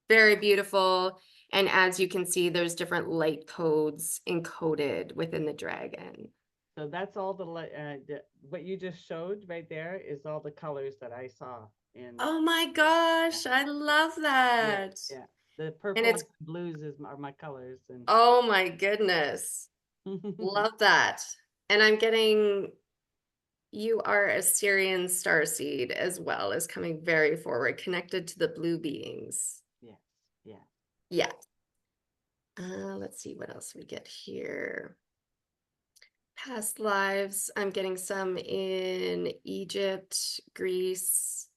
very beautiful. And as you can see, there's different light codes encoded within the dragon. So that's all what you just showed right there is all the colors that I saw in. Oh my gosh, I love that. Yeah. The purple And it's and blues are my colors. And oh my goodness. Love that. And I'm getting you are a Syrian starseed as well as coming very forward, connected to the blue beings. Yeah. Yeah. Yeah. Let's see what else we get here. Past lives. I'm getting some in Egypt, Greece,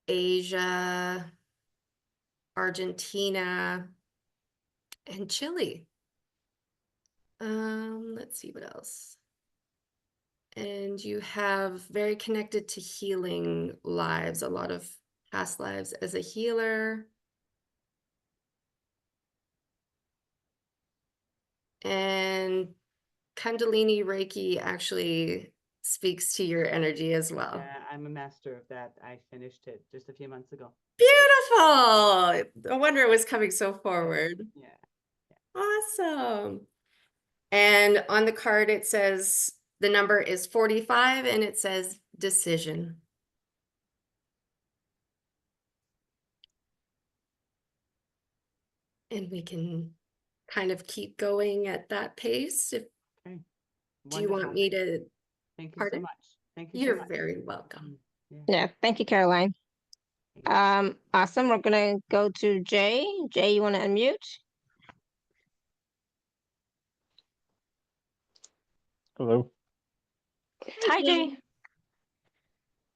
Asia, Argentina, and Chile. Let's see what else. And you have very connected to healing lives, a lot of past lives as a healer. And Kundalini Reiki actually speaks to your energy as well. Yeah, I'm a master of that. I finished it just a few months ago. Beautiful. No wonder it was coming so forward. Yeah. Awesome. And on the card, it says the number is 45 and it says decision. And we can kind of keep going at that pace. If Okay. do you want me to? Thank you Pardon? so much. Thank you so You're much. very welcome. Yeah, thank you, Caroline. Awesome. We're gonna go to Jay. Jay, you want to unmute? Hello. Hi, Jay.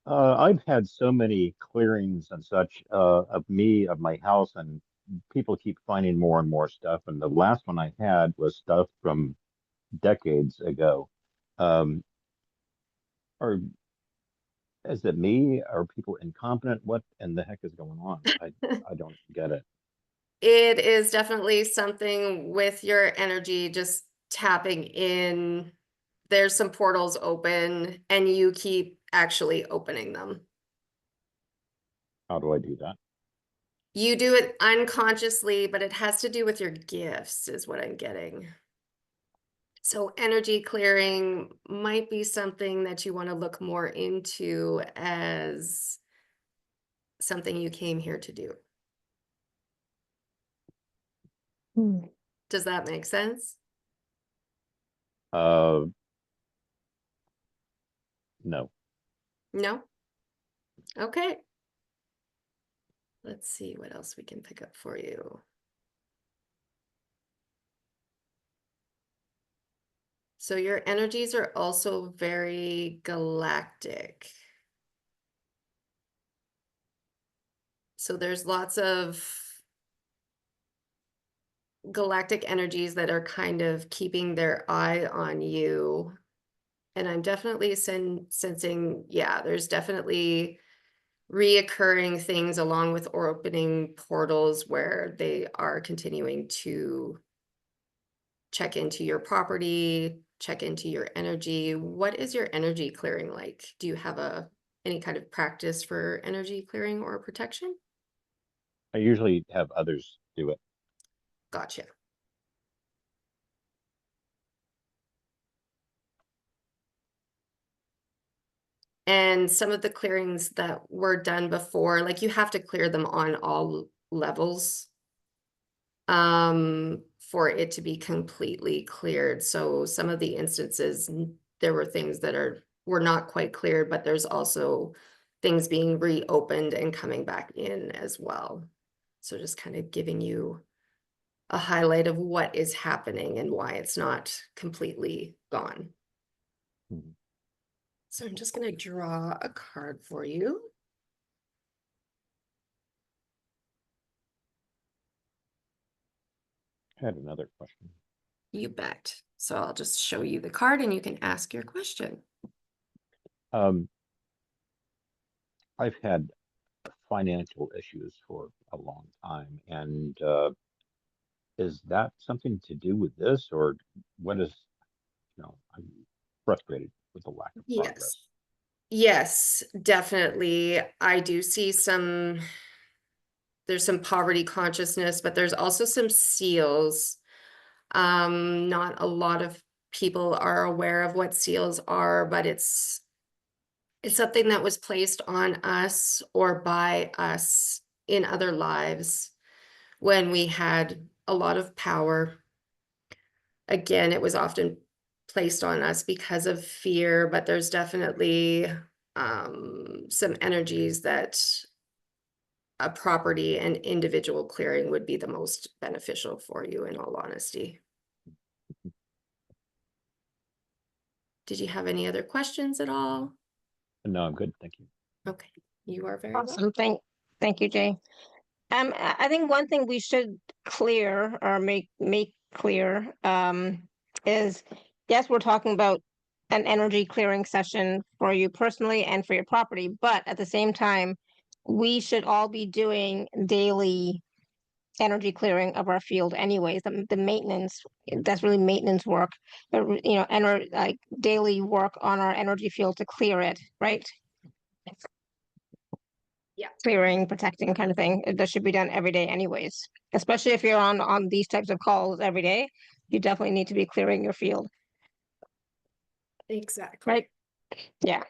I've had so many clearings and such of me, of my house, and people keep finding more and more stuff. And the last one I had was stuff from decades ago. Um, are Is it me? Are people incompetent? What in the heck is going on? I don't get it. It is definitely something with your energy just tapping in. There's some portals open and you keep actually opening them. How do I do that? You do it unconsciously, but it has to do with your gifts, is what I'm getting. So energy clearing might be something that you want to look more into as something you came here to do. Does that make sense? No. No? Okay. Let's see what else we can pick up for you. So your energies are also very galactic. So there's lots of galactic energies that are kind of keeping their eye on you. And I'm definitely sensing, yeah, there's definitely reoccurring things along with opening portals where they are continuing to check into your property, check into your energy. What is your energy clearing like? Do you have any kind of practice for energy clearing or protection? I usually have others do it. Gotcha. And some of the clearings that were done before, like you have to clear them on all levels for it to be completely cleared. So some of the instances, there were things that are were not quite cleared, but there's also things being reopened and coming back in as well. So just kind of giving you a highlight of what is happening and why it's not completely gone. Mhm. So I'm just going to draw a card for you. I had another question. You bet. So I'll just show you the card and you can ask your question. I've had financial issues for a long time, and is that something to do with this, or what is, I'm frustrated with the lack of progress. Yes, definitely. I do see there's some poverty consciousness, but there's also some seals. Not a lot of people are aware of what seals are, but it's something that was placed on us or by us in other lives when we had a lot of power. Again, it was often placed on us because of fear, but there's definitely some energies that a property and individual clearing would be the most beneficial for you, in all honesty. Did you have any other questions at all? No, I'm good. Thank you. Okay, you are very welcome. Awesome. Thank you, Jay. I think one thing we should clear or make clear is, yes, we're talking about an energy clearing session for you personally and for your property, but at the same time, we should all be doing daily energy clearing of our field anyways. The maintenance, that's really maintenance work, but like daily work on our energy field to clear it, right? Yeah. Clearing, protecting kind of thing. That should be done every day anyways, especially if you're on these types of calls every day. You definitely need to be clearing your field, Exactly. right? Yeah.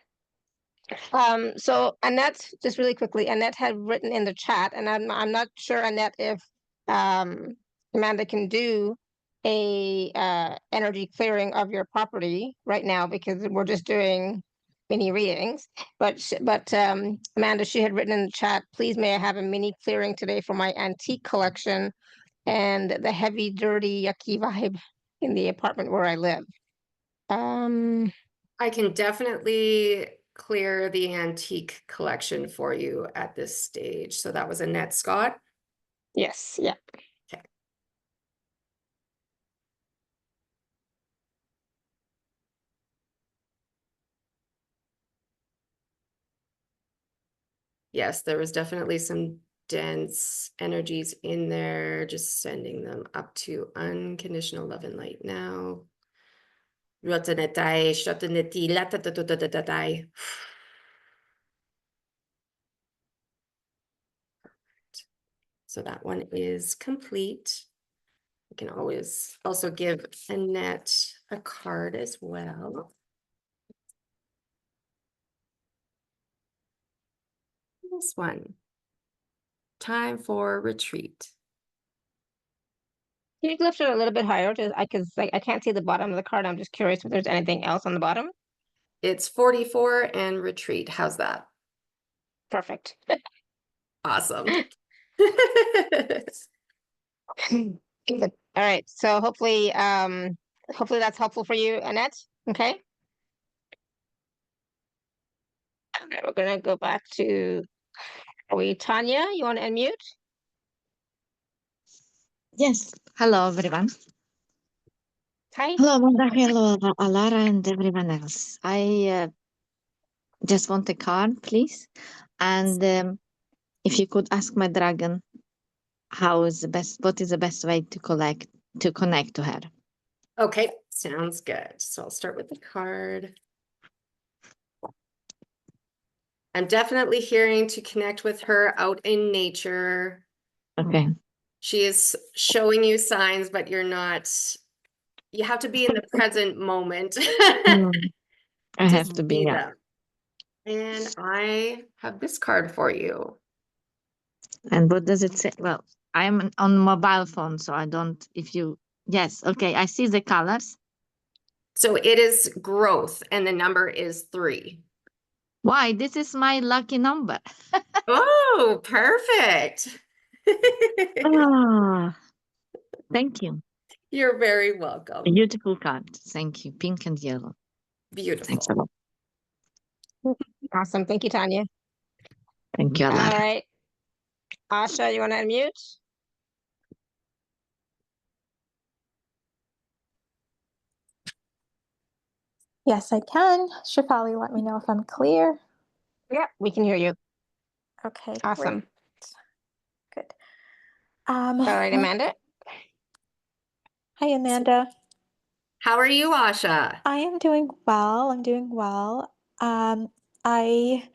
So Annette, just really quickly, Annette had written in the chat, and I'm not sure, Annette, if Amanda can do a energy clearing of your property right now, because we're just doing mini readings. But Amanda, she had written in the chat, please may I have a mini clearing today for my antique collection and the heavy, dirty, yucky vibe in the apartment where I live. I can definitely clear the antique collection for you at this stage. So that was Annette Scott. Yes, yeah. Okay. Yes, there was definitely some dense energies in there, just sending them up to unconditional love and light now. So that one is complete. You can always also give Annette a card as well. This one. Time for retreat. Can you lift it a little bit higher? Because I can't see the bottom of the card. I'm just curious if there's anything else on the bottom. It's 44 and retreat. How's that? Perfect. Awesome. Good. All right. So hopefully that's helpful for you, Annette. Okay. All right, we're gonna go back to, Tanya? You want to unmute? Yes. Hello, everyone. Hi. Hello, Amanda. Hello, Alara, and everyone else. I just want a card, please. And if you could ask my dragon, what is the best way to connect to her? Okay, sounds good. So I'll start with the card. I'm definitely hearing to connect with her out in nature. Okay. She is showing you signs, but you have to be in the present moment. I to have to be. see Yeah. them. And I have this card for you. And what does it say? Well, I'm on mobile phone, so I don't. Yes. Okay. I see the colors. So it is growth, and the number is 3. Why? This is my lucky number. Oh, perfect. Ah, thank you. You're very welcome. Beautiful card. Thank you. Pink and yellow. Thanks a Beautiful. lot. Awesome. Thank you, Tanya. Thank you, All Alara. right. Asha, you want to unmute? Yes, I can. Shefali, let me know if I'm clear. Yeah, we can hear you. Okay, Awesome. great. Good. All right, Amanda. Hi, Amanda. How are you, Asha? I am doing well. I'm doing well. I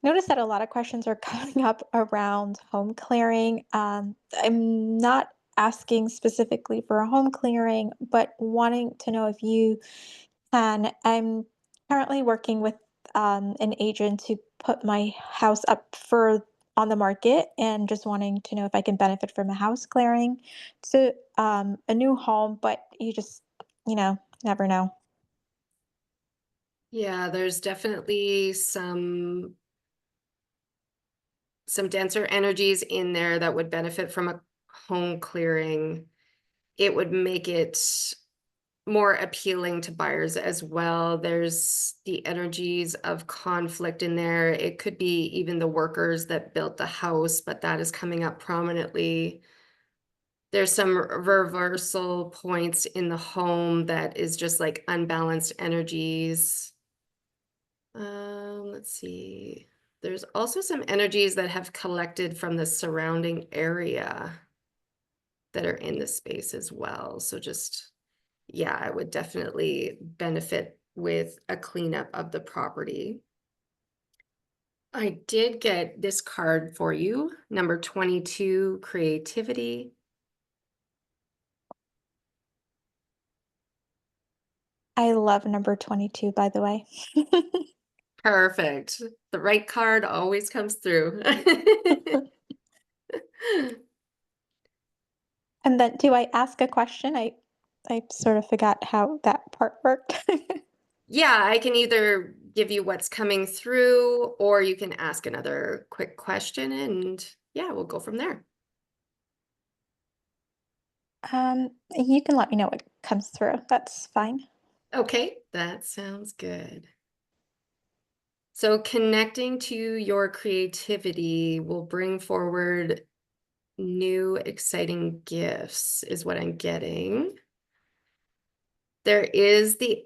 noticed that a lot of questions are coming up around home clearing. I'm not asking specifically for a home clearing, but wanting to know if you can. I'm currently working with an agent to put my house up for on the market, and just wanting to know if I can benefit from a house clearing to a new home, but you just, never know. Yeah, there's definitely some denser energies in there that would benefit from a home clearing. It would make it more appealing to buyers as well. There's the energies of conflict in there. It could be even the workers that built the house, but that is coming up prominently. There's some reversal points in the home that is just like unbalanced energies. Let's see. There's also some energies that have collected from the surrounding area that are in the space as well. So just, yeah, I would definitely benefit with a cleanup of the property. I did get this card for you, number 22, creativity. I love number 22, by the way. Perfect. The right card always comes through. And then, do I ask a question? I sort of forgot how that part worked. Yeah, I can either give you what's coming through, or you can ask another quick question, and yeah, we'll go from there. You can let me know what comes through. That's fine. Okay, that sounds good. So connecting to your creativity will bring forward new exciting gifts, is what I'm getting. There is the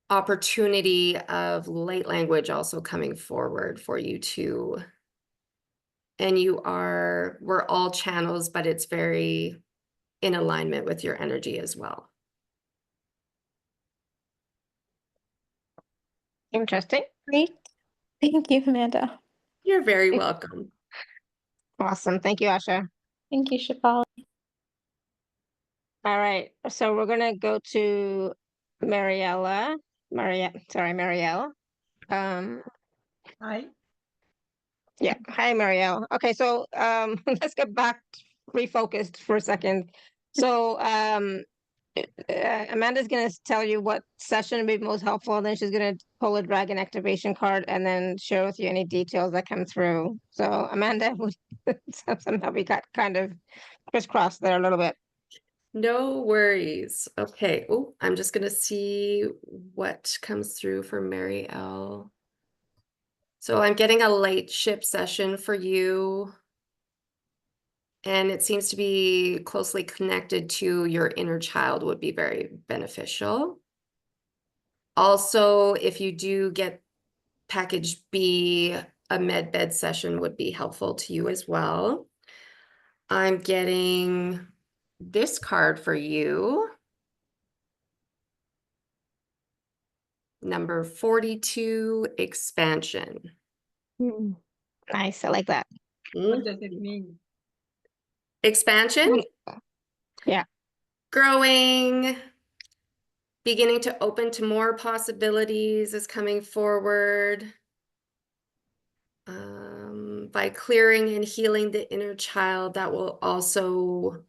opportunity of light language also coming forward for you too. And we're all channels, but it's very in alignment with your energy as well. Interesting. Great. Thank you, Amanda. You're very welcome. Awesome. Thank you, Asha. Thank you, Shefali. All right. So we're gonna go to Mariella. Marielle. Um, Hi. yeah. Hi, Marielle. Okay, so let's get back refocused for a second. So Amanda's gonna tell you what session would be most helpful, and then she's gonna pull a dragon activation card and then share with you any details that come through. So Amanda, somehow we got kind of crisscrossed there a little bit. No worries. Okay. Oh, I'm just going to see what comes through for Mary L. So I'm getting a lightship session for you. And it seems to be closely connected to your inner child, would be very beneficial. Also, if you do get package B, a med bed session would be helpful to you as well. I'm getting this card for you. Number 42, expansion. Nice, I like that. What does it mean? Expansion, Yeah. growing, beginning to open to more possibilities is coming forward. By clearing and healing the inner child, that will also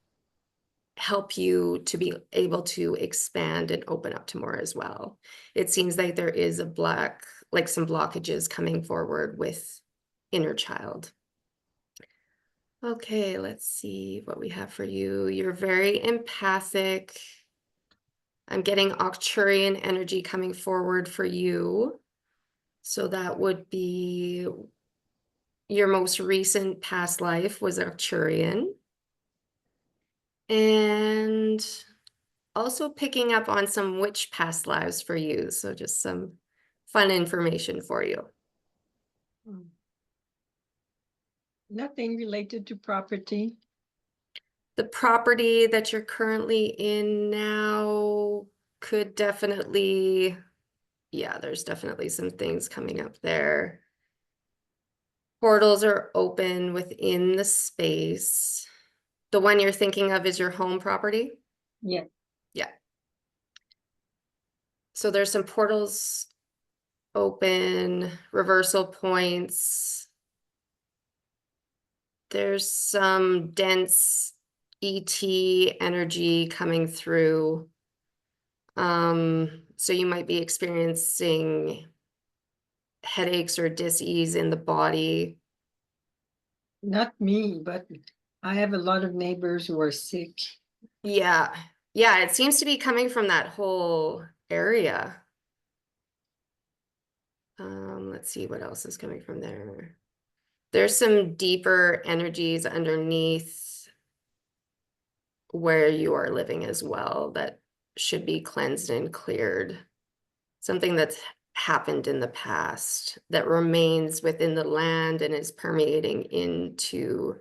help you to be able to expand and open up to more as well. It seems like there is some blockages coming forward with inner child. Okay, let's see what we have for you. You're very empathic. I'm getting Arcturian energy coming forward for you. So that would be your most recent past life was Arcturian. And also picking up on some witch past lives for you. So just some fun information for you. Nothing related to property. The property that you're currently in now could definitely, yeah, there's definitely some things coming up there. Portals are open within the space. The one you're thinking of is your home property? Yeah. Yeah. So there's some portals open, reversal points. There's some dense ET energy coming through. So you might be experiencing headaches or dis-ease in the body. Not me, but I have a lot of neighbors who are sick. Yeah. Yeah, it seems to be coming from that whole area. Let's see what else is coming from there. There's some deeper energies underneath where you are living as well that should be cleansed and cleared. Something that's happened in the past that remains within the land and is permeating into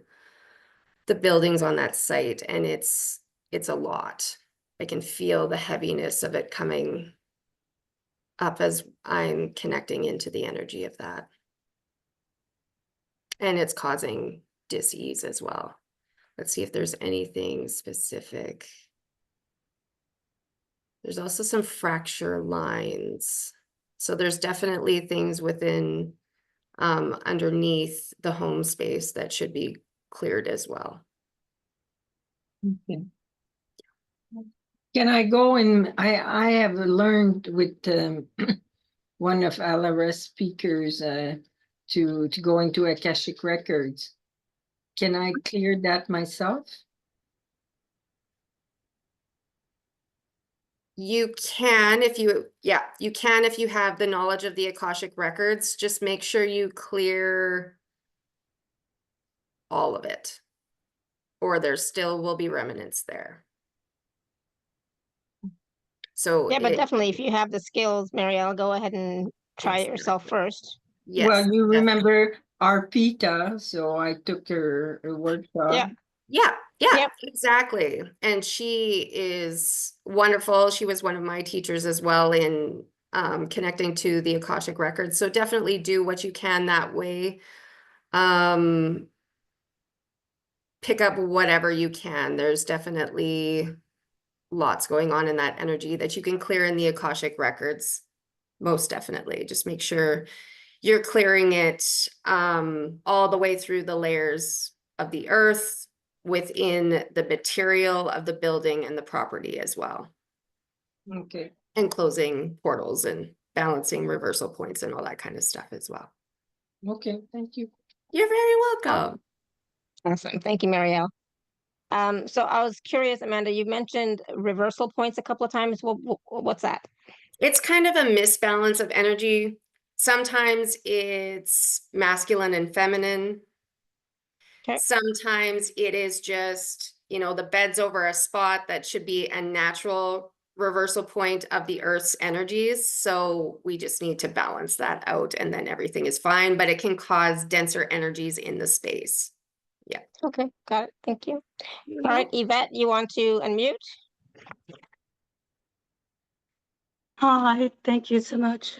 the buildings on that site. And it's a lot. I can feel the heaviness of it coming up as I'm connecting into the energy of that. And it's causing dis-ease as well. Let's see if there's anything specific. There's also some fracture lines. So there's definitely things within underneath the home space that should be cleared as well. Okay. Can I go and I have learned with one of Alara's speakers to go into Akashic Records. Can I clear that myself? You can if you, yeah, you can if you have the knowledge of the Akashic Records. Just make sure you clear all of it, or there still will be remnants there. So Yeah, but definitely if you have the skills, Marielle, go ahead and try it yourself first. yes, Well, you definitely. remember Arpita, so I took her workshop. Yeah, Yep. exactly. And she is wonderful. She was one of my teachers as well in connecting to the Akashic Records. So definitely do what you can that way. Pick up whatever you can. There's definitely lots going on in that energy that you can clear in the Akashic Records. Most definitely. Just make sure you're clearing it all the way through the layers of the earth, within the material of the building and the property as well. Okay. And closing portals and balancing reversal points and all that kind of stuff as well. Okay, thank you. You're very welcome. Awesome. Thank you, Marielle. So I was curious, Amanda, you mentioned reversal points a couple of times. What's that? It's kind of a misbalance of energy. Sometimes it's masculine and feminine. Okay. Sometimes it is just, you know, the bed's over a spot that should be a natural reversal point of the Earth's energies. So we just need to balance that out and then everything is fine, but it can cause denser energies in the space. Yeah. Okay, got it. Thank you. All right, Yvette, you want to unmute? Hi, thank you so much.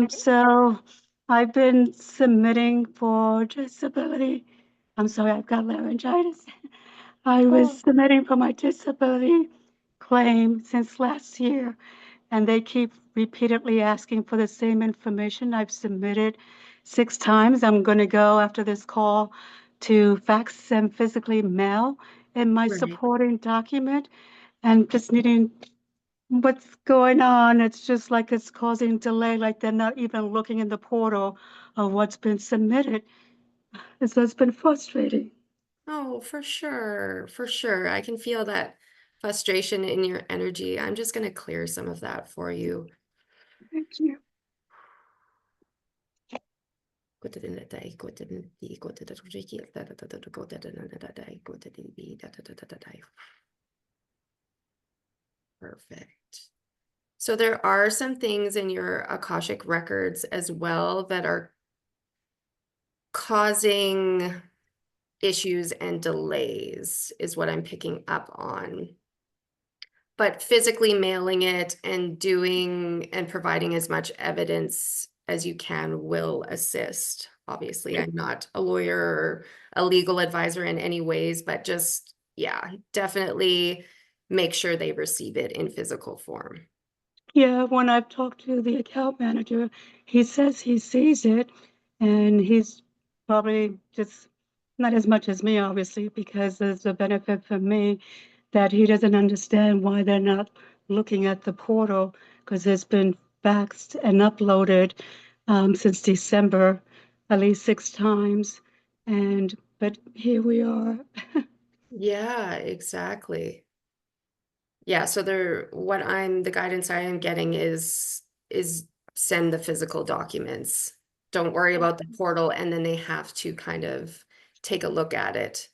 So I've been submitting for disability. I'm sorry, I've got laryngitis. I was submitting for my disability claim since last year, and they keep repeatedly asking for the same information. I've submitted 6 times. I'm going to go after this call to fax and physically mail in my Right. supporting document and just needing what's going on. It's just like it's causing delay, like they're not even looking in the portal of what's been submitted. And so it's been frustrating. Oh, for sure. For sure. I can feel that frustration in your energy. I'm just going to clear some of that for you. Thank you. Perfect. So there are some things in your Akashic records as well that are causing issues and delays, is what I'm picking up on. But physically mailing it and doing and providing as much evidence as you can will assist. Obviously, I'm not a lawyer or a legal advisor in any ways, but just, yeah, definitely make sure they receive it in physical form. Yeah, when I've talked to the account manager, he says he sees it, and he's probably just not as much as me, obviously, because there's a benefit for me that he doesn't understand why they're not looking at the portal, because it's been faxed and uploaded since December, at least 6 times. But here we are. Yeah, exactly. Yeah, so the guidance I am getting is send the physical documents. Don't worry about the portal, and then they have to kind of take a look at it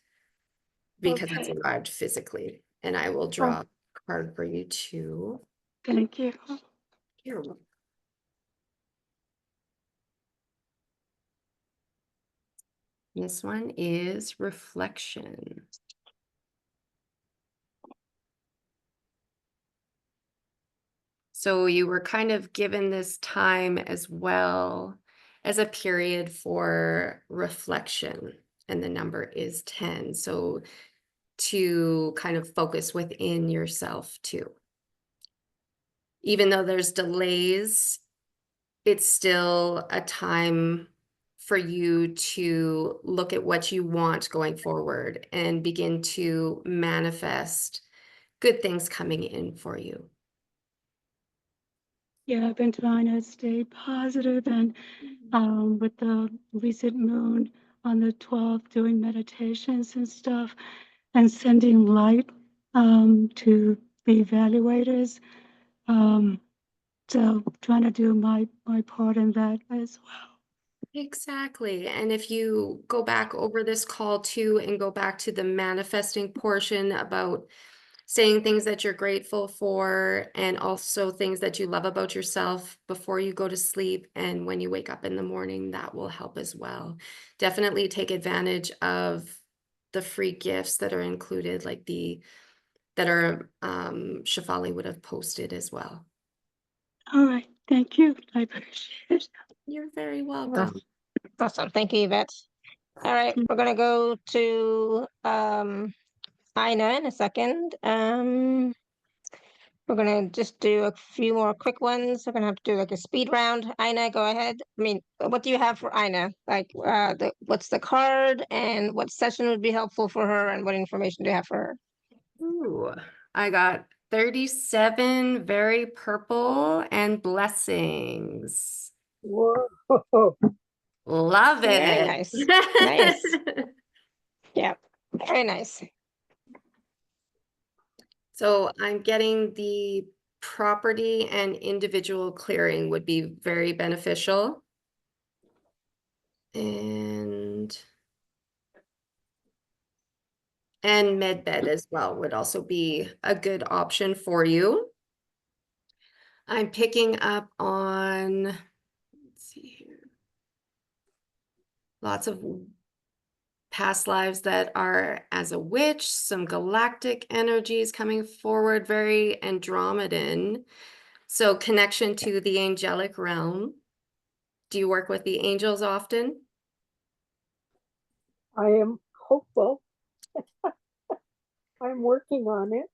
because it's Okay. arrived physically. And I will draw a card for you too. Thank you. You're welcome. This one is reflection. So you were kind of given this time as well as a period for reflection, and the number is 10. So to kind of focus within yourself too. Even though there's delays, it's still a time for you to look at what you want going forward and begin to manifest good things coming in for you. Yeah, I've been trying to stay positive, and with the recent moon on the 12th, doing meditations and stuff, and sending light to the evaluators. So trying to do my part in that as well. Exactly. And if you go back over this call too and go back to the manifesting portion about saying things that you're grateful for and also things that you love about yourself before you go to sleep and when you wake up in the morning, that will help as well. Definitely take advantage of the free gifts that are included, like Shefali would have posted as well. All right. Thank you. I appreciate it. You're very welcome. Awesome. Thank you, Yvette. All right, we're gonna go to Ina in a second. We're gonna just do a few more quick ones. We're gonna have to do like a speed round. Ina, go ahead. I mean, what do you have for Ina? Like, what's the card, and what session would be helpful for her, and what information do you have for her? Ooh, I got 37, very purple, and blessings. Whoa. Love it. Very nice. Nice. Yeah, very nice. So I'm getting the property and individual clearing would be very beneficial. And med bed as well would also be a good option for you. I'm picking up on, let's see here, lots of past lives that are as a witch, some galactic energies coming forward, very Andromedan. So connection to the angelic realm. Do you work with the angels often? I am hopeful. I'm working on it.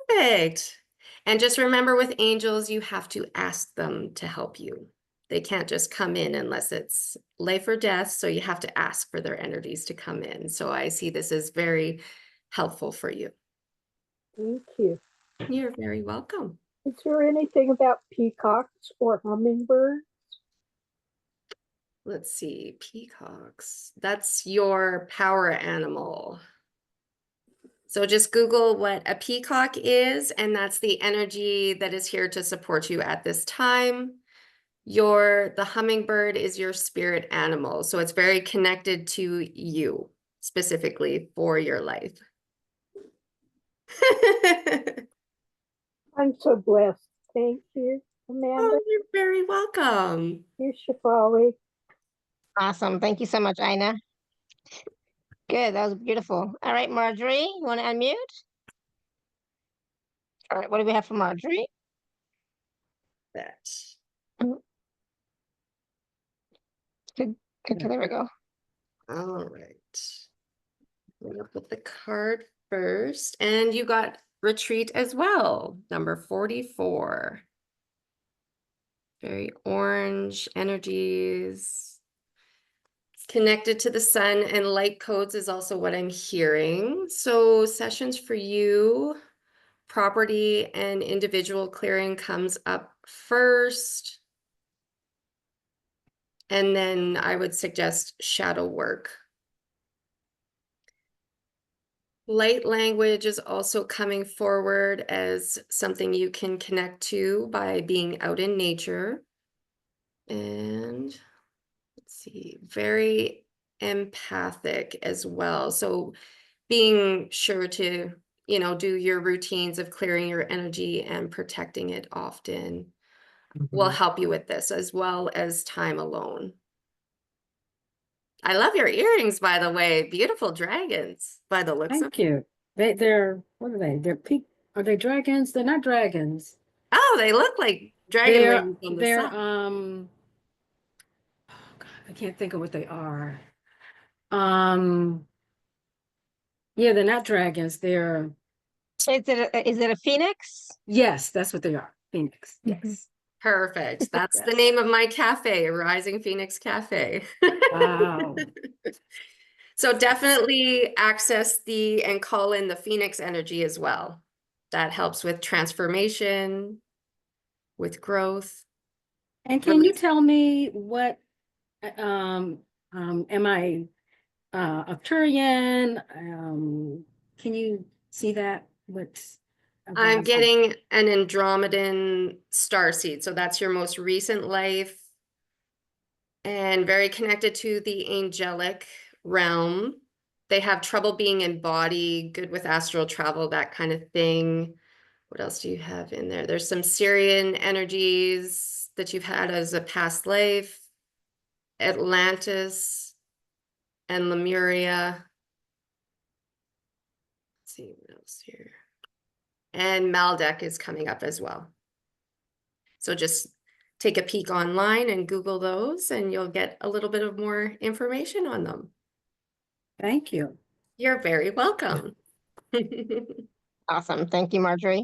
Perfect. And just remember with angels, you have to ask them to help you. They can't just come in unless it's life or death. So you have to ask for their energies to come in. So I see this as very helpful for you. Thank you. You're very welcome. Is there anything about peacocks or hummingbirds? Let's see, peacocks. That's your power animal. So just Google what a peacock is, and that's the energy that is here to support you at this time. The hummingbird is your spirit animal. So it's very connected to you, specifically for your life. I'm so blessed. Thank you, Amanda. Oh, you're very welcome. You're Shefali. Awesome. Thank you so much, Ina. Good. That was beautiful. All right, Marjorie, you want to unmute? All right, what do we have for Marjorie? That. Good. Okay, there we go. All right. I'm gonna put the card first, and you got retreat as well, number 44. Very orange energies. It's connected to the sun, and light codes is also what I'm hearing. So sessions for you, property and individual clearing comes up first. And then I would suggest shadow work. Light language is also coming forward as something you can connect to by being out in nature. And let's see, very empathic as well. So being sure to, do your routines of clearing your energy and protecting it often will help you with this, as well as time alone. I love your earrings, by the way. Beautiful dragons, by the looks of Thank you. They're what are they? Are they dragons? They're not dragons. Oh, they look like dragon wings on the They're side. oh God, I can't think of what they are. Yeah, they're not dragons. They're Is it a phoenix? yes, that's what they are. Phoenix. Yes. Perfect. That's the Yes. name of my cafe, Rising Phoenix Cafe. Wow. So definitely access and call in the Phoenix energy as well. That helps with transformation, with growth. And can you tell me what am I Arcturian? Can you see that? What's I'm getting an Andromedan starseed. So that's your most recent life and very connected to the angelic realm. They have trouble being in body, good with astral travel, that kind of thing. What else do you have in there? There's some Syrian energies that you've had as a past life, Atlantis and Lemuria. Let's see what else here. And Maldek is coming up as well. So just take a peek online and Google those and you'll get a little bit of more information on them. Thank you. You're very welcome. Awesome. Thank you, Marjorie.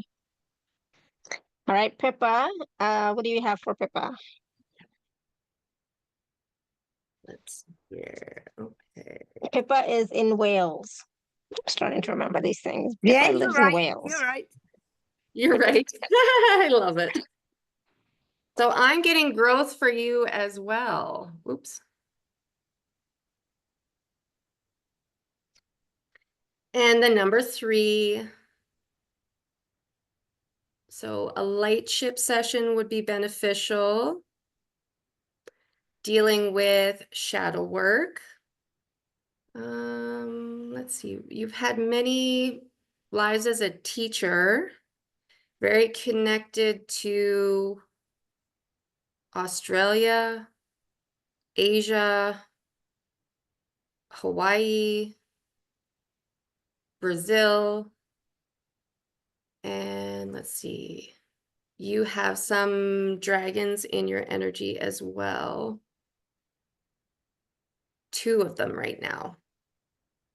All right, Pippa, what do you have for Pippa? Let's see here. Okay. Pippa is in Wales. I'm starting to remember these things. Pippa Yeah, you're lives in right. Wales. You're right. You're right. I love it. So I'm getting growth for you as well. Oops. And the number 3. So a lightship session would be beneficial. Dealing with shadow work. Let's see. You've had many lives as a teacher. Very connected to Australia, Asia, Hawaii, Brazil, and let's see, you have some dragons in your energy as well. 2 of them right now.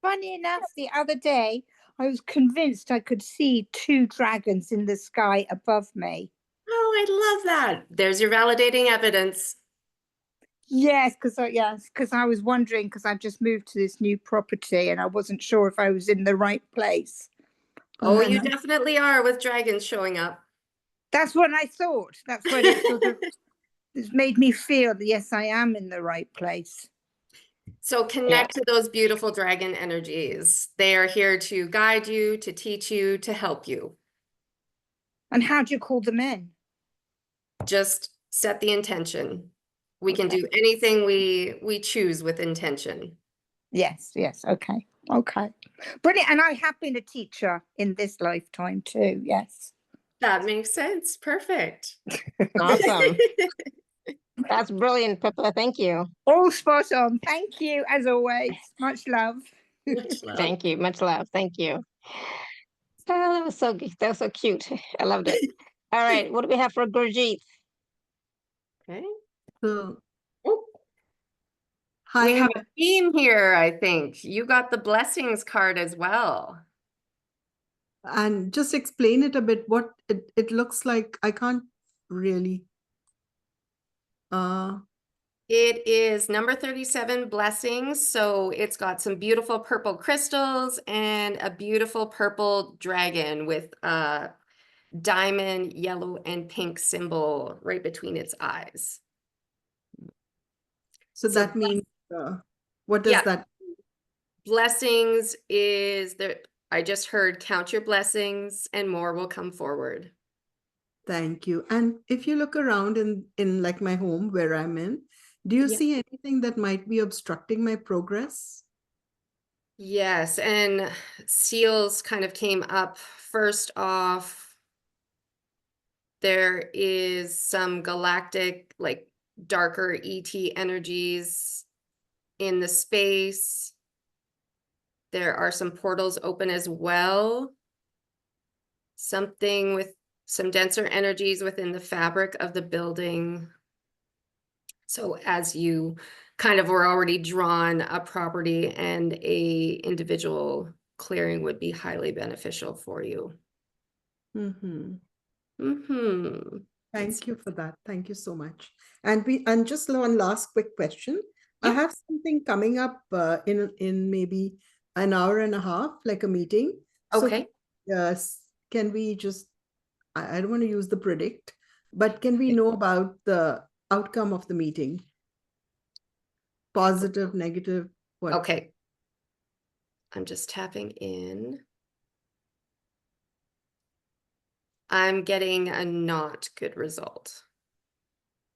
Funny enough, the other day, I was convinced I could see 2 dragons in the sky above me. Oh, I love that. There's your validating evidence. Yes, because I was wondering, because I've just moved to this new property and I wasn't sure if I was in the right place. And Oh, then you definitely are with dragons showing up. that's what I thought. That's what it sort of it's made me feel that yes, I am in the right place. So connect to those beautiful dragon energies. They are here to guide you, to teach you, to help you. And how do you call them in? Just set the intention. We can Okay. do anything we choose with intention. Yes, okay. Brilliant. And I have been a teacher in this lifetime too, yes. That makes sense. Perfect. Awesome. That's brilliant, Pippa. Thank you. All spot on. Thank you, as always. Much love. Much love. Thank you. Much love. Thank you. Oh, that was so cute. I loved it. All right. What do we have for Gurjeet? Okay. So, Oh, hi, we have a theme here, I think. You got the blessings card as well. and just explain it a bit, what it looks like. I can't really. It is number 37, blessings. So it's got some beautiful purple crystals and a beautiful purple dragon with a diamond, yellow, and pink symbol right between its eyes. So that means, what does that mean? Blessings is there. I just heard count your blessings and more will come forward. Thank you. And if you look around in like my home where I'm in, do you see anything that might be obstructing my progress? Yes, and seals kind of came up. First off, there is some galactic, like darker ET energies in the space. There are some portals open as well. Something with some denser energies within the fabric of the building. So as you kind of were already drawn, a property and a individual clearing would be highly beneficial for you. Thank you for that. Thank you so much. And just one last quick question. I have something coming up in maybe an hour and a half, like a meeting. Okay. So can we just, I don't want to use the predict, but can we know about the outcome of the meeting? Positive, negative, what? Okay. I'm just tapping in. I'm getting a not good result.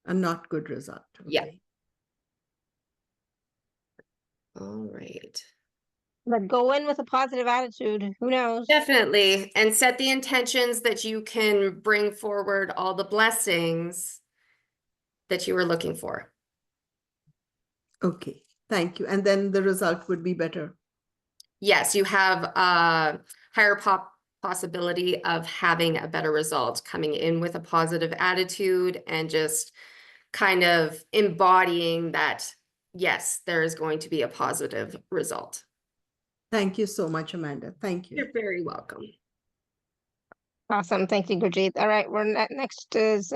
A not good result. Okay. Yeah. All right. But go in with a positive attitude. Who knows? Definitely. And set the intentions that you can bring forward all the blessings that you were looking for. Okay. Thank you. And then the result would be better. Yes, you have a higher possibility of having a better result, coming in with a positive attitude and just kind of embodying that, yes, there is going to be a positive result. Thank you so much, Amanda. Thank you. You're very welcome. Awesome. Thank you, Gurjeet. All right. Next is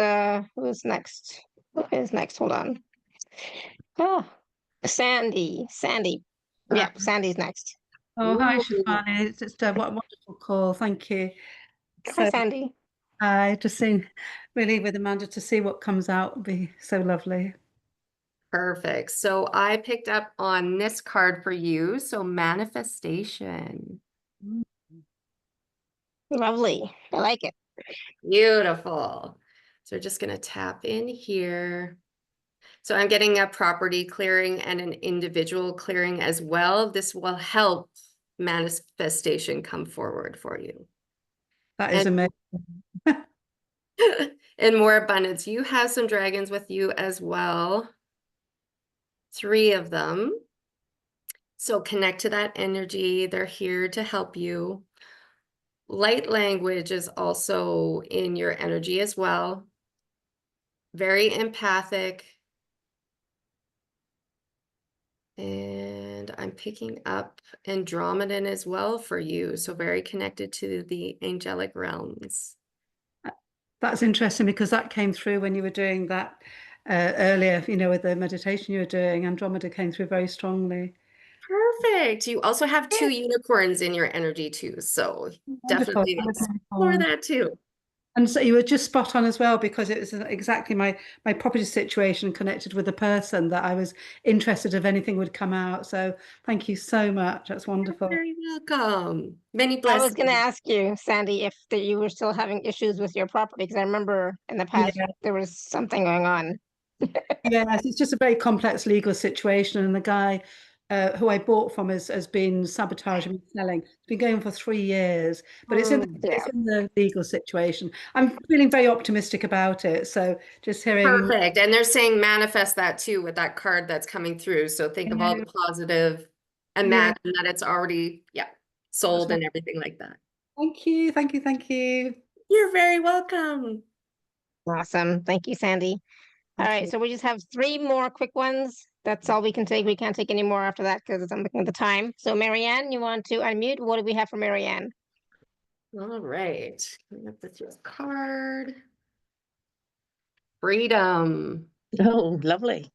who's next? Who is next? Hold on. Sandy. Yeah, Sandy's next. Oh, hi, Ooh. Shefali. It's what a wonderful call. Thank you. Hi, Sandy. I just seen really with Amanda to see what comes out would be so lovely. Perfect. So I picked up on this card for you. So manifestation. Lovely. I like it. Beautiful. So we're just going to tap in here. So I'm getting a property clearing and an individual clearing as well. This will help manifestation come forward for you. That is amazing. And more abundance. You have some dragons with you as well. 3 of them. So connect to that energy. They're here to help you. Light language is also in your energy as well. Very empathic. And I'm picking up Andromedan as well for you. So very connected to the angelic realms. That's interesting because that came through when you were doing that earlier, with the meditation you were doing. Andromeda came through very strongly. Perfect. You also have 2 unicorns in your energy too, so Wonderful. definitely explore that too. And so you were just spot on as well, because it was exactly my property situation connected with the person that I was interested if anything would come out. So thank you so much. That's wonderful. You're very welcome. Many I blessings. was going to ask you, Sandy, if you were still having issues with your property, because I remember in the past there was something going on. Yes, it's just a very complex legal situation, and the guy who I bought from has been sabotaging and selling. It's been going for 3 years, but it's in the legal situation. I'm feeling very optimistic about it. So just hearing. Perfect. And they're saying manifest that too with that card that's coming through. So think of all the positive, imagine that it's already sold and everything like that. Thank you. Thank you. Thank you. You're very welcome. Awesome. Thank you, Sandy. All right, so we just have 3 more quick ones. That's all we can take. We can't take any more after that because I'm looking at the time. So Marianne, you want to unmute? What do we have for Marianne? All right. Coming up with your card. Freedom. Oh, lovely.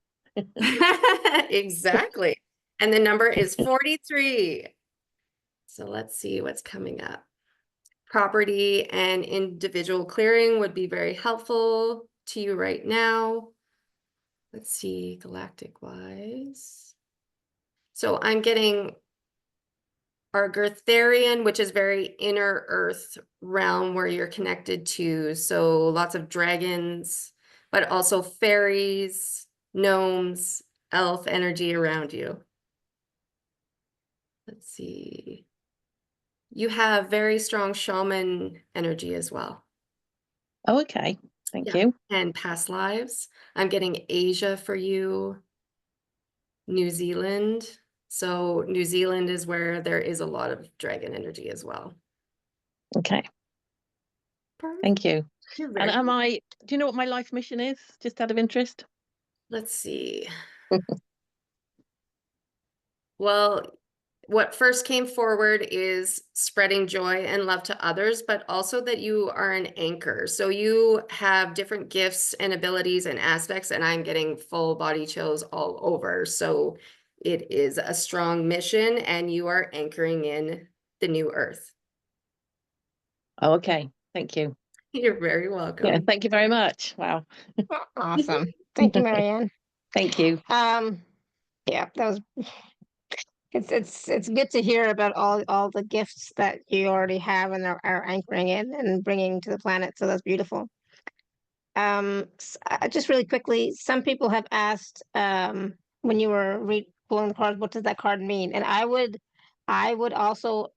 Exactly. And the number is 43. So let's see what's coming up. Property and individual clearing would be very helpful to you right now. Let's see, galactic wise. So I'm getting Argyrtharian, which is very inner earth realm where you're connected to. So lots of dragons, but also fairies, gnomes, elf energy around you. Let's see. You have very strong shaman energy as well. Oh, okay. Thank you. And past lives. I'm getting Asia for you. New Zealand. So New Zealand is where there is a lot of dragon energy as well. Okay. Thank you. And Do you know what my life mission is? Just out of interest? Let's see. Well, what first came forward is spreading joy and love to others, but also that you are an anchor. So you have different gifts and abilities and aspects, and I'm getting full body chills all over. So it is a strong mission, and you are anchoring in the new earth. Oh, okay. Thank you. You're very welcome. Yeah, thank you very much. Wow. Awesome. Thank you, Marianne. Thank you. Yeah, that was it's good to hear about all the gifts that you already have and are anchoring in and bringing to the planet. So that's beautiful. Just really quickly, some people have asked when you were pulling the cards, what does that card mean? And I would also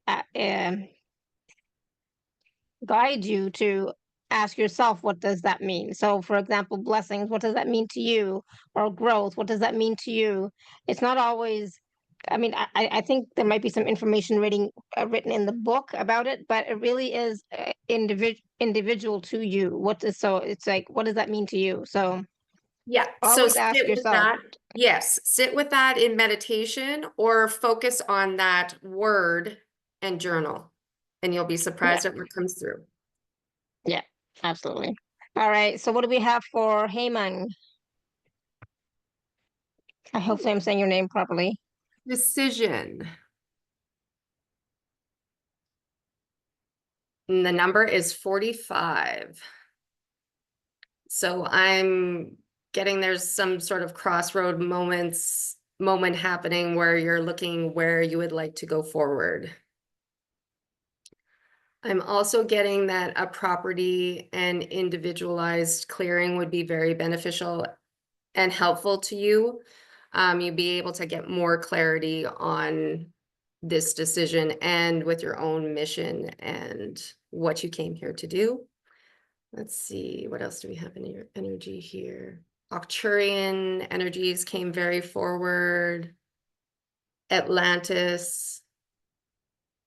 guide you to ask yourself, what does that mean? So for example, blessings, what does that mean to you? Or growth, what does that mean to you? It's not always, I mean, I think there might be some information written in the book about it, but it really is individual to you. So it's like, what does that mean to you? So yeah, always so ask sit with yourself. that. Yes, sit with that in meditation or focus on that word and journal, and you'll be surprised at what comes through. Yeah, absolutely. All right, so what do we have for Heyman? I hope I'm saying your name properly. Decision. And the number is 45. So I'm getting there's some sort of crossroad moment happening where you're looking where you would like to go forward. I'm also getting that a property and individualized clearing would be very beneficial and helpful to you. You'd be able to get more clarity on this decision and with your own mission and what you came here to do. Let's see, what else do we have in your energy here? Arcturian energies came very forward. Atlantis,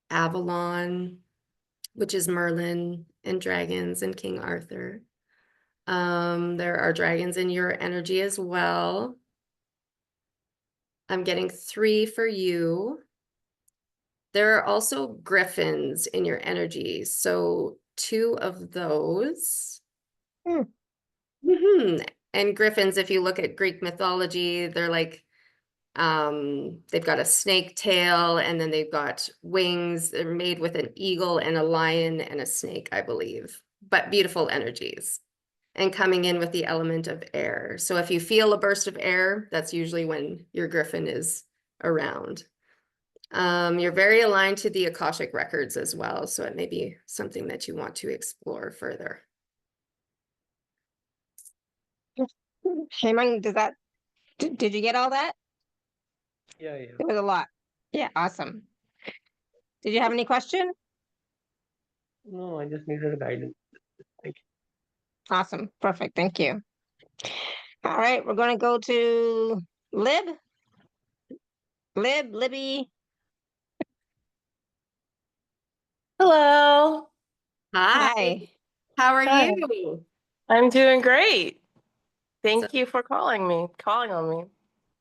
Avalon, which is Merlin and dragons and King Arthur. There are dragons in your energy as well. I'm getting 3 for you. There are also griffins in your energy. So 2 of those. And griffins, if you look at Greek mythology, they're like, they've got a snake tail, and then they've got wings. They're made with an eagle and a lion and a snake, I believe, but beautiful energies. And coming in with the element of air. So if you feel a burst of air, that's usually when your griffin is around. You're very aligned to the Akashic records as well, so it may be something that you want to explore further. Heyman, did you get all that? Yeah. It was a lot. Yeah, awesome. Did you have any question? No, I just needed a guidance. Thank you. Awesome. Perfect. Thank you. All right, we're going to go to Libby. Hello. Hi. How are Hi. you? I'm doing great. Thank you for calling on me.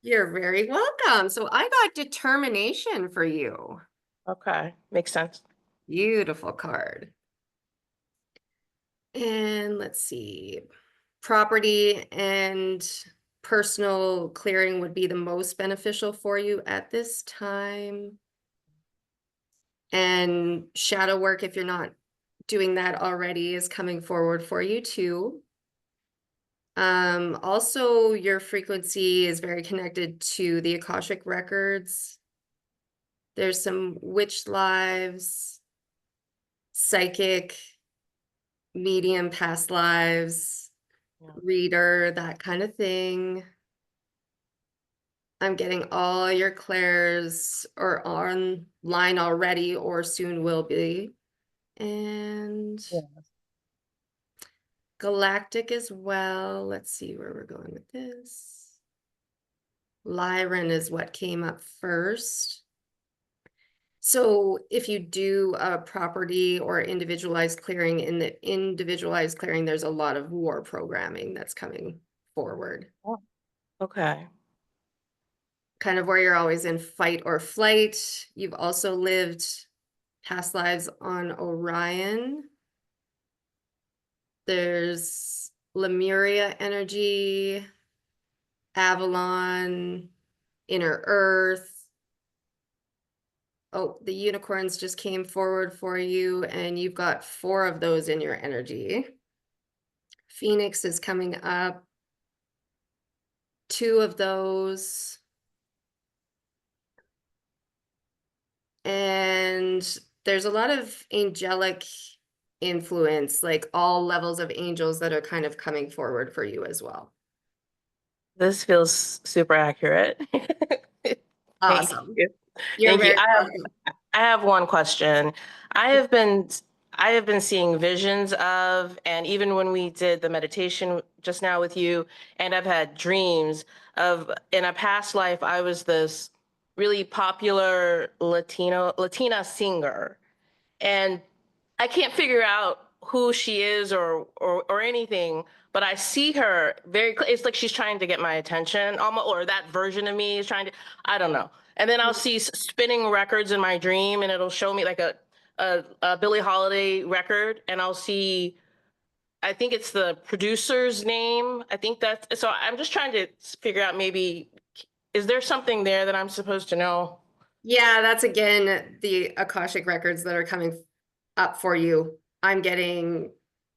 You're very welcome. So I got determination for you. Okay, makes sense. Beautiful card. And let's see. Property and personal clearing would be the most beneficial for you at this time. And shadow work, if you're not doing that already, is coming forward for you too. Also, your frequency is very connected to the Akashic records. There's some witch lives, psychic, medium, past lives, reader, that kind of thing. I'm getting all your clairs are online already or soon will be. And galactic as well. Let's see where we're going with this. Lyran is what came up first. So if you do a property or individualized clearing, in the individualized clearing, there's a lot of war programming that's coming forward. Oh, okay. Kind of where you're always in fight or flight. You've also lived past lives on Orion. There's Lemuria energy, Avalon, Inner Earth. Oh, the unicorns just came forward for you, and you've got 4 of those in your energy. Phoenix is coming up. 2 of those. And there's a lot of angelic influence, like all levels of angels that are kind of coming forward for you as well. This feels super accurate. Awesome. Thank you. You're Thank you. very welcome. I have one question. I have been seeing visions of, and even when we did the meditation just now with you, and I've had dreams of, in a past life, I was this really popular Latina singer, and I can't figure out who she is or anything, but I see her it's like she's trying to get my attention, almost, or that version of me is trying to, I don't know. And then I'll see spinning records in my dream, and it'll show me like a Billie Holiday record, and I'll see, I think it's the producer's name. I think that's, so I'm just trying to figure out, maybe, is there something there that I'm supposed to know? Yeah, that's again the Akashic records that are coming up for you. I'm getting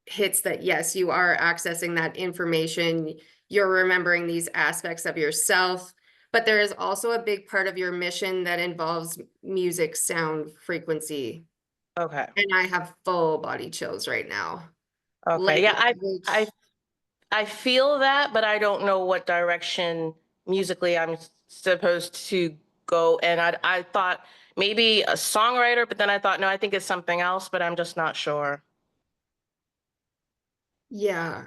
hits that, yes, you are accessing that information. You're remembering these aspects of yourself, but there is also a big part of your mission that involves music, sound, frequency. Okay. And I have full body chills right now. Okay. Yeah, I feel that, but I don't know what direction musically I'm supposed to go. And I thought maybe a songwriter, but then I thought, no, I think it's something else, but I'm just not sure. Yeah.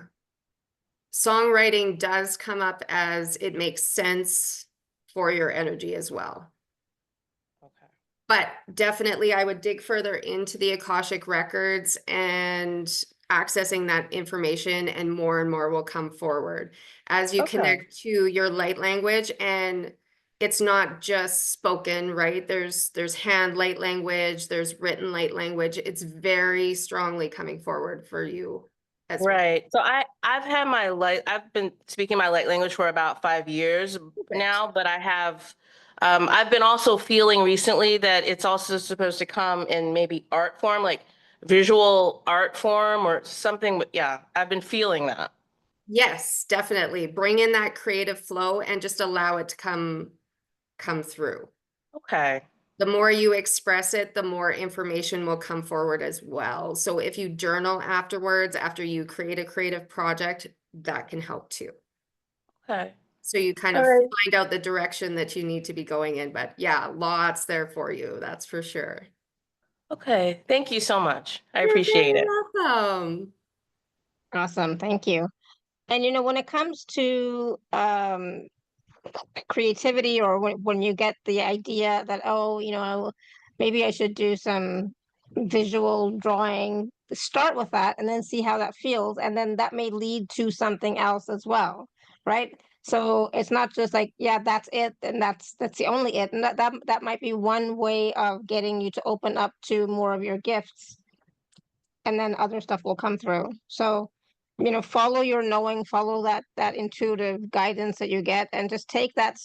Songwriting does come up as it makes sense for your energy as well. Okay. But definitely I would dig further into the Akashic records and accessing that information, and more will come forward as you connect to your light language. And it's not just spoken, right? There's hand light language, there's written light language. It's very strongly coming forward for you as well. Right. So I've had my I've been speaking my light language for about 5 years now, but I've been also feeling recently that it's also supposed to come in maybe art form, like visual art form or something. But yeah, I've been feeling that. Yes, definitely. Bring in that creative flow and just allow it to come through. Okay. The more you express it, the more information will come forward as well. So if you journal afterwards, after you create a creative project, that can help too. Okay. So you kind of find out the direction that you need to be going in. But yeah, lots there for you. That's for sure. Okay. Thank you so much. I You're appreciate very it. welcome. Awesome. Thank you. And when it comes to creativity, or when you get the idea that, oh, maybe I should do some visual drawing, start with that and then see how that feels. And then that may lead to something else as well, right? So it's not just like, yeah, that's it, and that's the only it. And that might be one way of getting you to open up to more of your gifts, and then other stuff will come through. So, follow your knowing, follow that intuitive guidance that you get, and just take that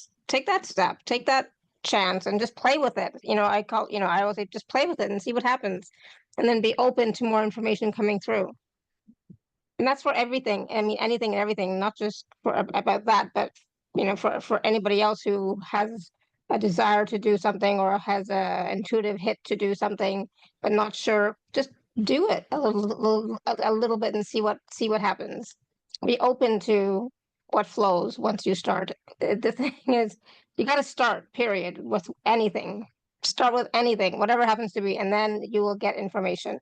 step, take that chance, and just play with it. I always say, just play with it and see what happens, and then be open to more information coming through. And that's for everything. I mean, anything and everything, not just about that, but for anybody else who has a desire to do something, or has a intuitive hit to do something, but not sure. Just do it a little bit and see what happens. Be open to what flows once you start. The thing is, you got to start, period, with anything. Start with anything, whatever happens to be, and then you will get information,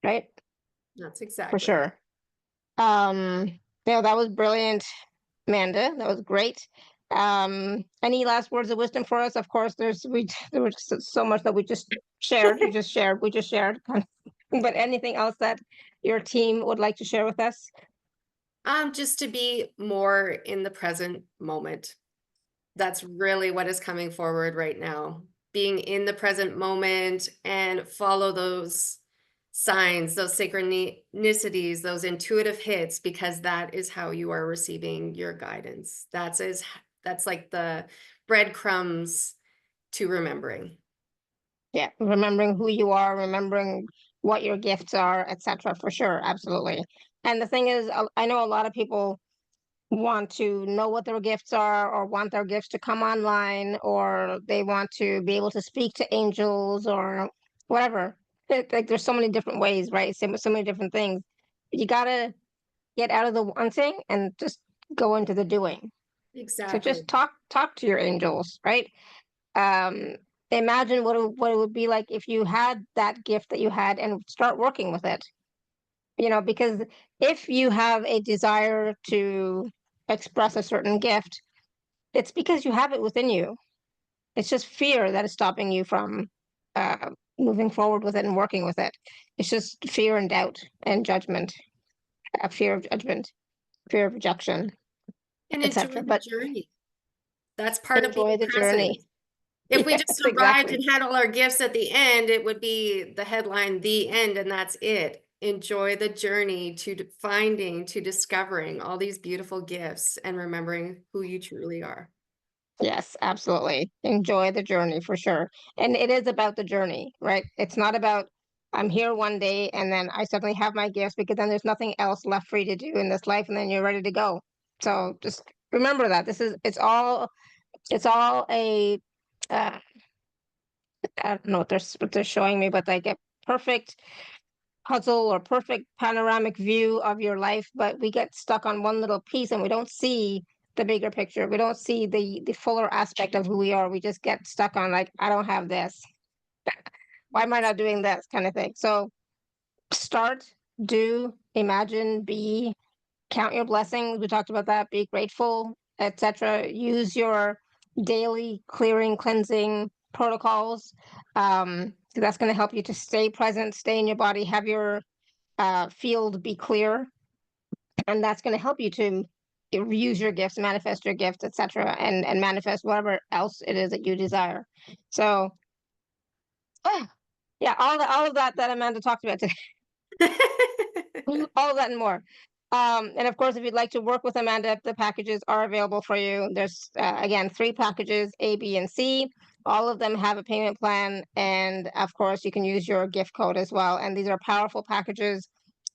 right? That's exactly For sure. That was brilliant, Amanda. That was great. Any last words of wisdom for us? Of course, there was so much that we just shared. We just shared. But anything else that your team would like to share with us? Just to be more in the present moment. That's really what is coming forward right now. Being in the present moment and follow those signs, those synchronicities, those intuitive hits, because that is how you are receiving your guidance. That's like the breadcrumbs to remembering. Yeah, remembering who you are, remembering what your gifts are, etc. For sure, absolutely. And the thing is, I know a lot of people want to know what their gifts are, or want their gifts to come online, or they want to be able to speak to angels or whatever. Like, there's so many different ways, right? So many different things. You gotta get out of the wanting and just go into the doing. So Exactly. just talk to your angels, right? Imagine what it would be like if you had that gift that you had, and start working with it. Because if you have a desire to express a certain gift, it's because you have it within you. It's just fear that is stopping you from moving forward with it and working with it. It's just fear and doubt and judgment, fear of judgment, fear of rejection, And enjoy etc. the But journey. That's part of being enjoy the present. journey. If we Yes, just arrived exactly. and had all our gifts at the end, it would be the headline, the end, and that's it. Enjoy the journey to finding, to discovering all these beautiful gifts and remembering who you truly are. Yes, absolutely. Enjoy the journey for sure. And it is about the journey, right? It's not about, I'm here one day and then I suddenly have my gifts, because then there's nothing else left for you to do in this life, and then you're ready to go. So just remember that it's all a I don't know what they're showing me, but like a perfect puzzle or perfect panoramic view of your life, but we get stuck on one little piece and we don't see the bigger picture. We don't see the fuller aspect of who we are. We just get stuck on, like, I don't have this. Why am I not doing this, kind of thing? So start, do, imagine, be, count your blessings. We talked about that. Be grateful, etc. Use your daily clearing, cleansing protocols. So that's going to help you to stay present, stay in your body, have your field be clear, and that's going to help you to use your gifts, manifest your gifts, etc., and manifest whatever else it is that you desire. So yeah, all of that Amanda talked about today. All of that and more. And of course, if you'd like to work with Amanda, the packages are available for you. There's, again, 3 packages, A, B, and C. All of them have a payment plan. And of course, you can use your gift code as well. And these are powerful packages,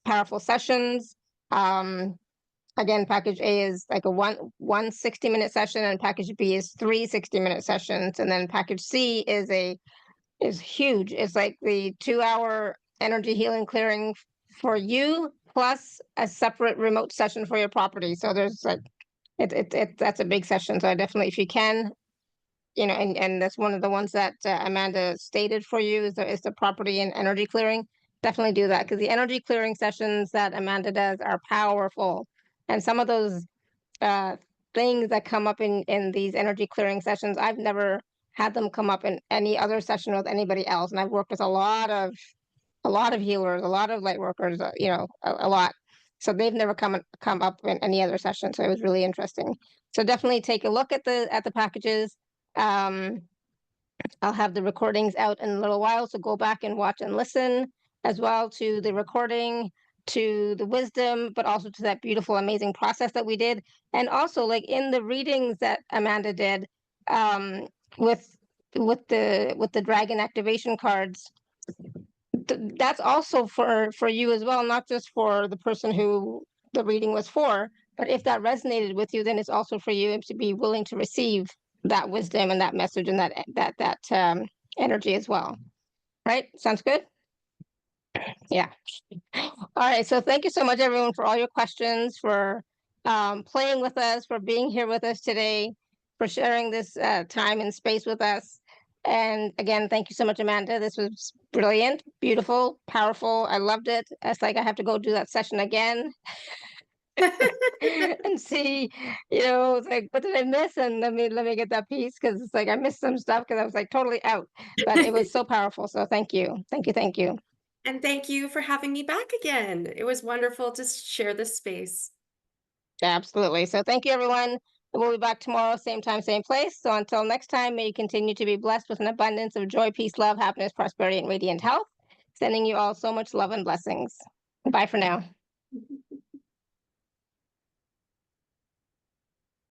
powerful sessions. Again, package A is like a one 60-minute session, and package B is 3 60-minute sessions. And then package C is huge. It's like the 2-hour energy healing clearing for you, plus a separate remote session for your property. So there's like, that's a big session. So I definitely, if you can, and that's one of the ones that Amanda stated for you is the property and energy clearing. Definitely do that, because the energy clearing sessions that Amanda does are powerful. And some of those things that come up in these energy clearing sessions, I've never had them come up in any other session with anybody else. And I've worked with a lot of healers, a lot of light workers, a lot. So they've never come up in any other session. So it was really interesting. So definitely take a look at the packages. I'll have the recordings out in a little while, so go back and watch and listen as well to the recording, to the wisdom, but also to that beautiful, amazing process that we did. And also, like in the readings that Amanda did, with the dragon activation cards, that's also for you as well, not just for the person who the reading was for, but if that resonated with you, then it's also for you to be willing to receive that wisdom and that message and that energy as well. Right? Sounds good? Yeah. All right. So thank you so much, everyone, for all your questions, for playing with us, for being here with us today, for sharing this time and space with us. And again, thank you so much, Amanda. This was brilliant, beautiful, powerful. I loved it. It's like I have to go do that session again and see, it's like, what did I miss? And let me get that piece, because it's like I missed some stuff because I was like totally out. But it was so powerful. So thank you. Thank you. Thank you. And thank you for having me back again. It was wonderful to share this space. Absolutely. So thank you, everyone. We'll be back tomorrow, same time, same place. So until next time, may you continue to be blessed with an abundance of joy, peace, love, happiness, prosperity, and radiant health. Sending you all so much love and blessings. Bye for now.